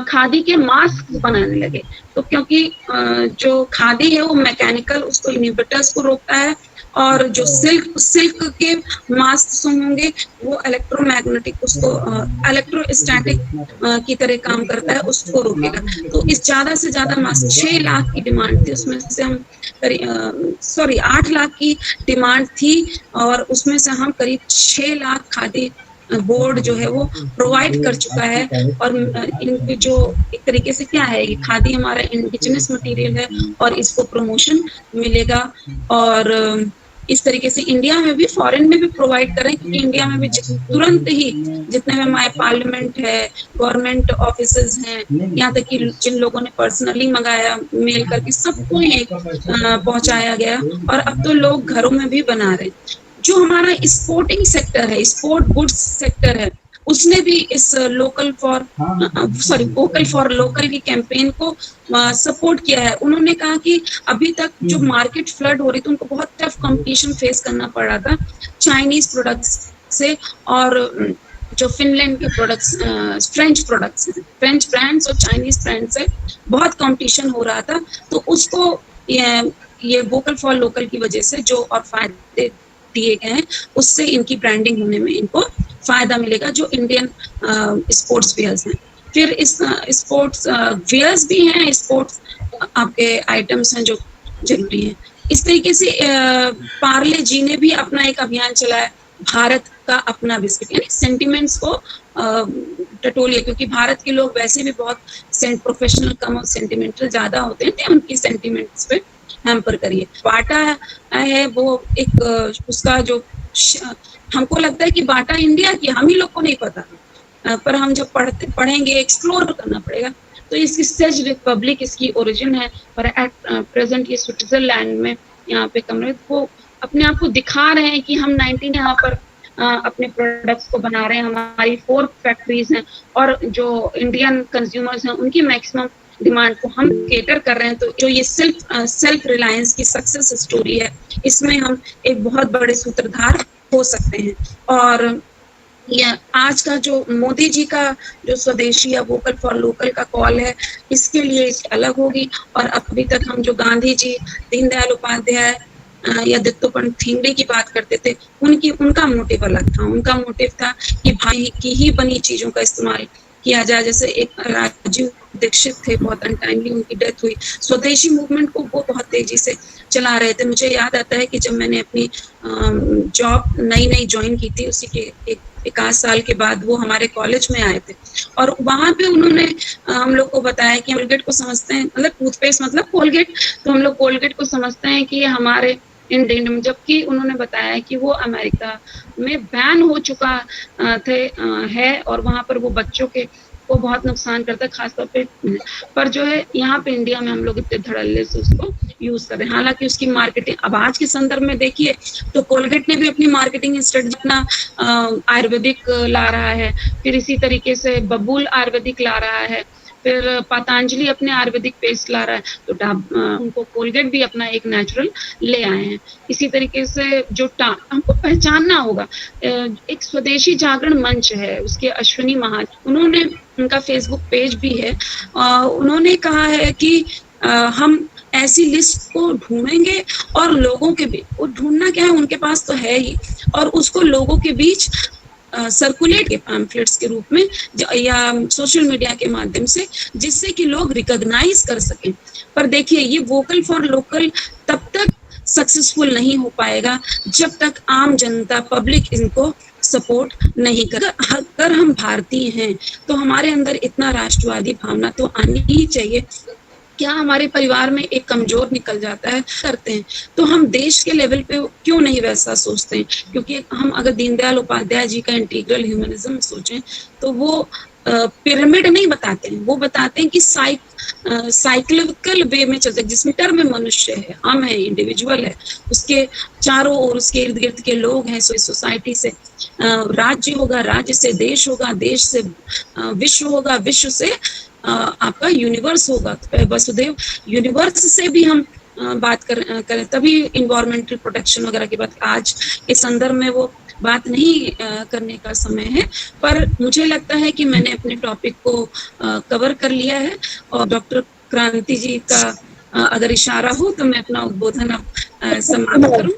खादी के मास्क बनाने लगे। तो क्योंकि जो खादी है वो मैकेनिकल उसको इनहिबिटर्स को रोकता है, और जो सिल्क के मास्क होंगे वो इलेक्ट्रोमैग्नेटिक उसको इलेक्ट्रोस्टैटिक की तरह काम करता है, उसको रोकेगा। तो इस ज्यादा से ज्यादा मास्क 6 लाख की डिमांड थी, उसमें से हम 8 लाख की डिमांड थी, और उसमें से हम करीब 6 लाख खादी बोर्ड जो है वो प्रोवाइड कर चुका है। और इनके जो एक तरीके से क्या है, ये खादी हमारा इंडिजिनस मटेरियल है और इसको प्रमोशन मिलेगा। और इस तरीके से इंडिया में भी, फॉरेन में भी प्रोवाइड करें, क्योंकि इंडिया में भी तुरंत ही जितने भी हमारे पार्लियामेंट है, गवर्नमेंट ऑफिसेज हैं, यहाँ तक कि जिन लोगों ने पर्सनली मंगाया मेल करके, सबको ये पहुंचाया गया, और अब तो लोग घरों में भी बना रहे हैं। जो हमारा स्पोर्टिंग सेक्टर है, स्पोर्ट गुड्स सेक्टर है, उसने भी इस वोकल फॉर लोकल की कैंपेन को सपोर्ट किया है। उन्होंने कहा कि अभी तक जो मार्केट फ्लड हो रही थी, उनको बहुत टफ कंपटीशन फेस करना पड़ रहा था चाइनीज प्रोडक्ट्स से, और जो फिनलैंड के प्रोडक्ट्स, फ्रेंच प्रोडक्ट्स हैं, फ्रेंच ब्रांड्स और चाइनीज ब्रांड से बहुत कंपटीशन हो रहा था। तो उसको ये वोकल फॉर लोकल की वजह से जो और फायदे दिए गए हैं, उससे इनकी ब्रांडिंग होने में इनको फायदा मिलेगा, जो इंडियन स्पोर्ट्स वेयर्स हैं। फिर इस स्पोर्ट्स वेयर्स भी हैं, स्पोर्ट्स आपके आइटम्स हैं जो जरूरी हैं। इस तरीके से पार्ले जी ने भी अपना एक अभियान चलाया, भारत का अपना बिस्किट, यानी सेंटिमेंट्स को टटोलिए, क्योंकि भारत के लोग वैसे भी बहुत प्रोफेशनल कम और सेंटिमेंटल ज्यादा होते हैं, तो उनकी सेंटिमेंट्स पे हैम्पर करिए। बाटा है वो एक उसका जो हमको लगता है कि बाटा इंडिया की, हम ही लोग को नहीं पता, पर हम जब पढ़ेंगे, एक्सप्लोर करना पड़ेगा। तो इसकी सेज रिपब्लिक इसकी ओरिजिन है, पर एट प्रेजेंट ये स्विट्जरलैंड में यहाँ पे कमरे वो अपने आप को दिखा रहे हैं कि हम 19 यहाँ पर अपने प्रोडक्ट्स को बना रहे हैं। हमारी 4 फैक्ट्रीज हैं, और जो इंडियन कंज्यूमर्स हैं उनकी मैक्सिमम डिमांड को हम केटर कर रहे हैं। तो जो ये सेल्फ रिलायंस की सक्सेस स्टोरी है, इसमें हम एक बहुत बड़े सूत्रधार हो सकते हैं। और ये आज का जो मोदी जी का जो स्वदेशी या वोकल फॉर लोकल का कॉल है, इसके लिए अलग होगी। और अभी तक हम जो गांधी जी, दीनदयाल उपाध्याय या दत्तोपंत ठेंगड़ी की बात करते थे, उनका मोटिव अलग था। उनका मोटिव था कि भाई की ही बनी चीजों का इस्तेमाल किया जाए। जैसे एक राजीव दीक्षित थे, बहुत अनटाइमली उनकी डेथ हुई। स्वदेशी मूवमेंट को वो बहुत तेजी से चला रहे थे। मुझे याद आता है कि जब मैंने अपनी जॉब नई ज्वाइन की थी, उसी के एक आध साल के बाद वो हमारे कॉलेज में आए थे, और वहां पे उन्होंने हम लोग को बताया कि कोलगेट को समझते हैं, मतलब टूथपेस्ट मतलब कोलगेट, तो हम लोग कोलगेट को समझते हैं कि ये हमारे इंडियन, जबकि उन्होंने बताया कि वो अमेरिका में बैन हो चुका है, और वहां पर वो बच्चों के को बहुत नुकसान करता है, खासतौर पे। पर जो है यहाँ पे इंडिया में हम लोग इतने धड़ल्ले से उसको यूज कर रहे हैं। हालांकि उसकी मार्केटिंग अब आज के संदर्भ में देखिए तो कोलगेट ने भी अपनी मार्केटिंग स्ट्रेटजी अपना आयुर्वेदिक ला रहा है, फिर इसी तरीके से बबूल आयुर्वेदिक ला रहा है, फिर पतंजलि अपने आयुर्वेदिक पेस्ट ला रहा है, तो उनको कोलगेट भी अपना एक नेचुरल ले आए हैं। इसी तरीके से जो हमको पहचानना होगा, एक स्वदेशी जागरण मंच है, उसके अश्विनी महाजन, उन्होंने, उनका फेसबुक पेज भी है, उन्होंने कहा है कि हम ऐसी लिस्ट को ढूंढेंगे और लोगों के बीच, वो ढूंढना क्या है, उनके पास तो है ही, और उसको लोगों के बीच सर्कुलेट के पैम्फलेट्स के रूप में या सोशल मीडिया के माध्यम से, जिससे कि लोग रिकॉग्नाइज कर सकें। पर देखिए ये वोकल फॉर लोकल तब तक सक्सेसफुल नहीं हो पाएगा जब तक आम जनता, पब्लिक इनको सपोर्ट नहीं कर। अगर हम भारतीय हैं तो हमारे अंदर इतना राष्ट्रवादी भावना तो आनी ही चाहिए। क्या हमारे परिवार में एक कमजोर निकल जाता है, करते हैं, तो हम देश के लेवल पे क्यों नहीं वैसा सोचते हैं? क्योंकि हम अगर दीनदयाल उपाध्याय जी का इंटीग्रल ह्यूमनिज्म सोचें तो वो पिरामिड नहीं बताते हैं, वो बताते हैं कि साइक्लिकल वे में चलते हैं, जिसमें टर्म में मनुष्य है, हम है, इंडिविजुअल है, उसके चारों ओर उसके इर्द गिर्द के लोग हैं। सोसाइटी से राज्य होगा, राज्य से देश होगा, देश से विश्व होगा, विश्व से आपका यूनिवर्स होगा। तो वसुदेव यूनिवर्स से भी हम बात करें तभी इन्वायरमेंटल प्रोटेक्शन वगैरह की बात, आज इस संदर्भ में वो बात नहीं करने का समय है। पर मुझे लगता है कि मैंने अपने टॉपिक को कवर कर लिया है, और डॉक्टर क्रांति जी का अगर इशारा हो तो मैं अपना उद्बोधन अब समाप्त करूं।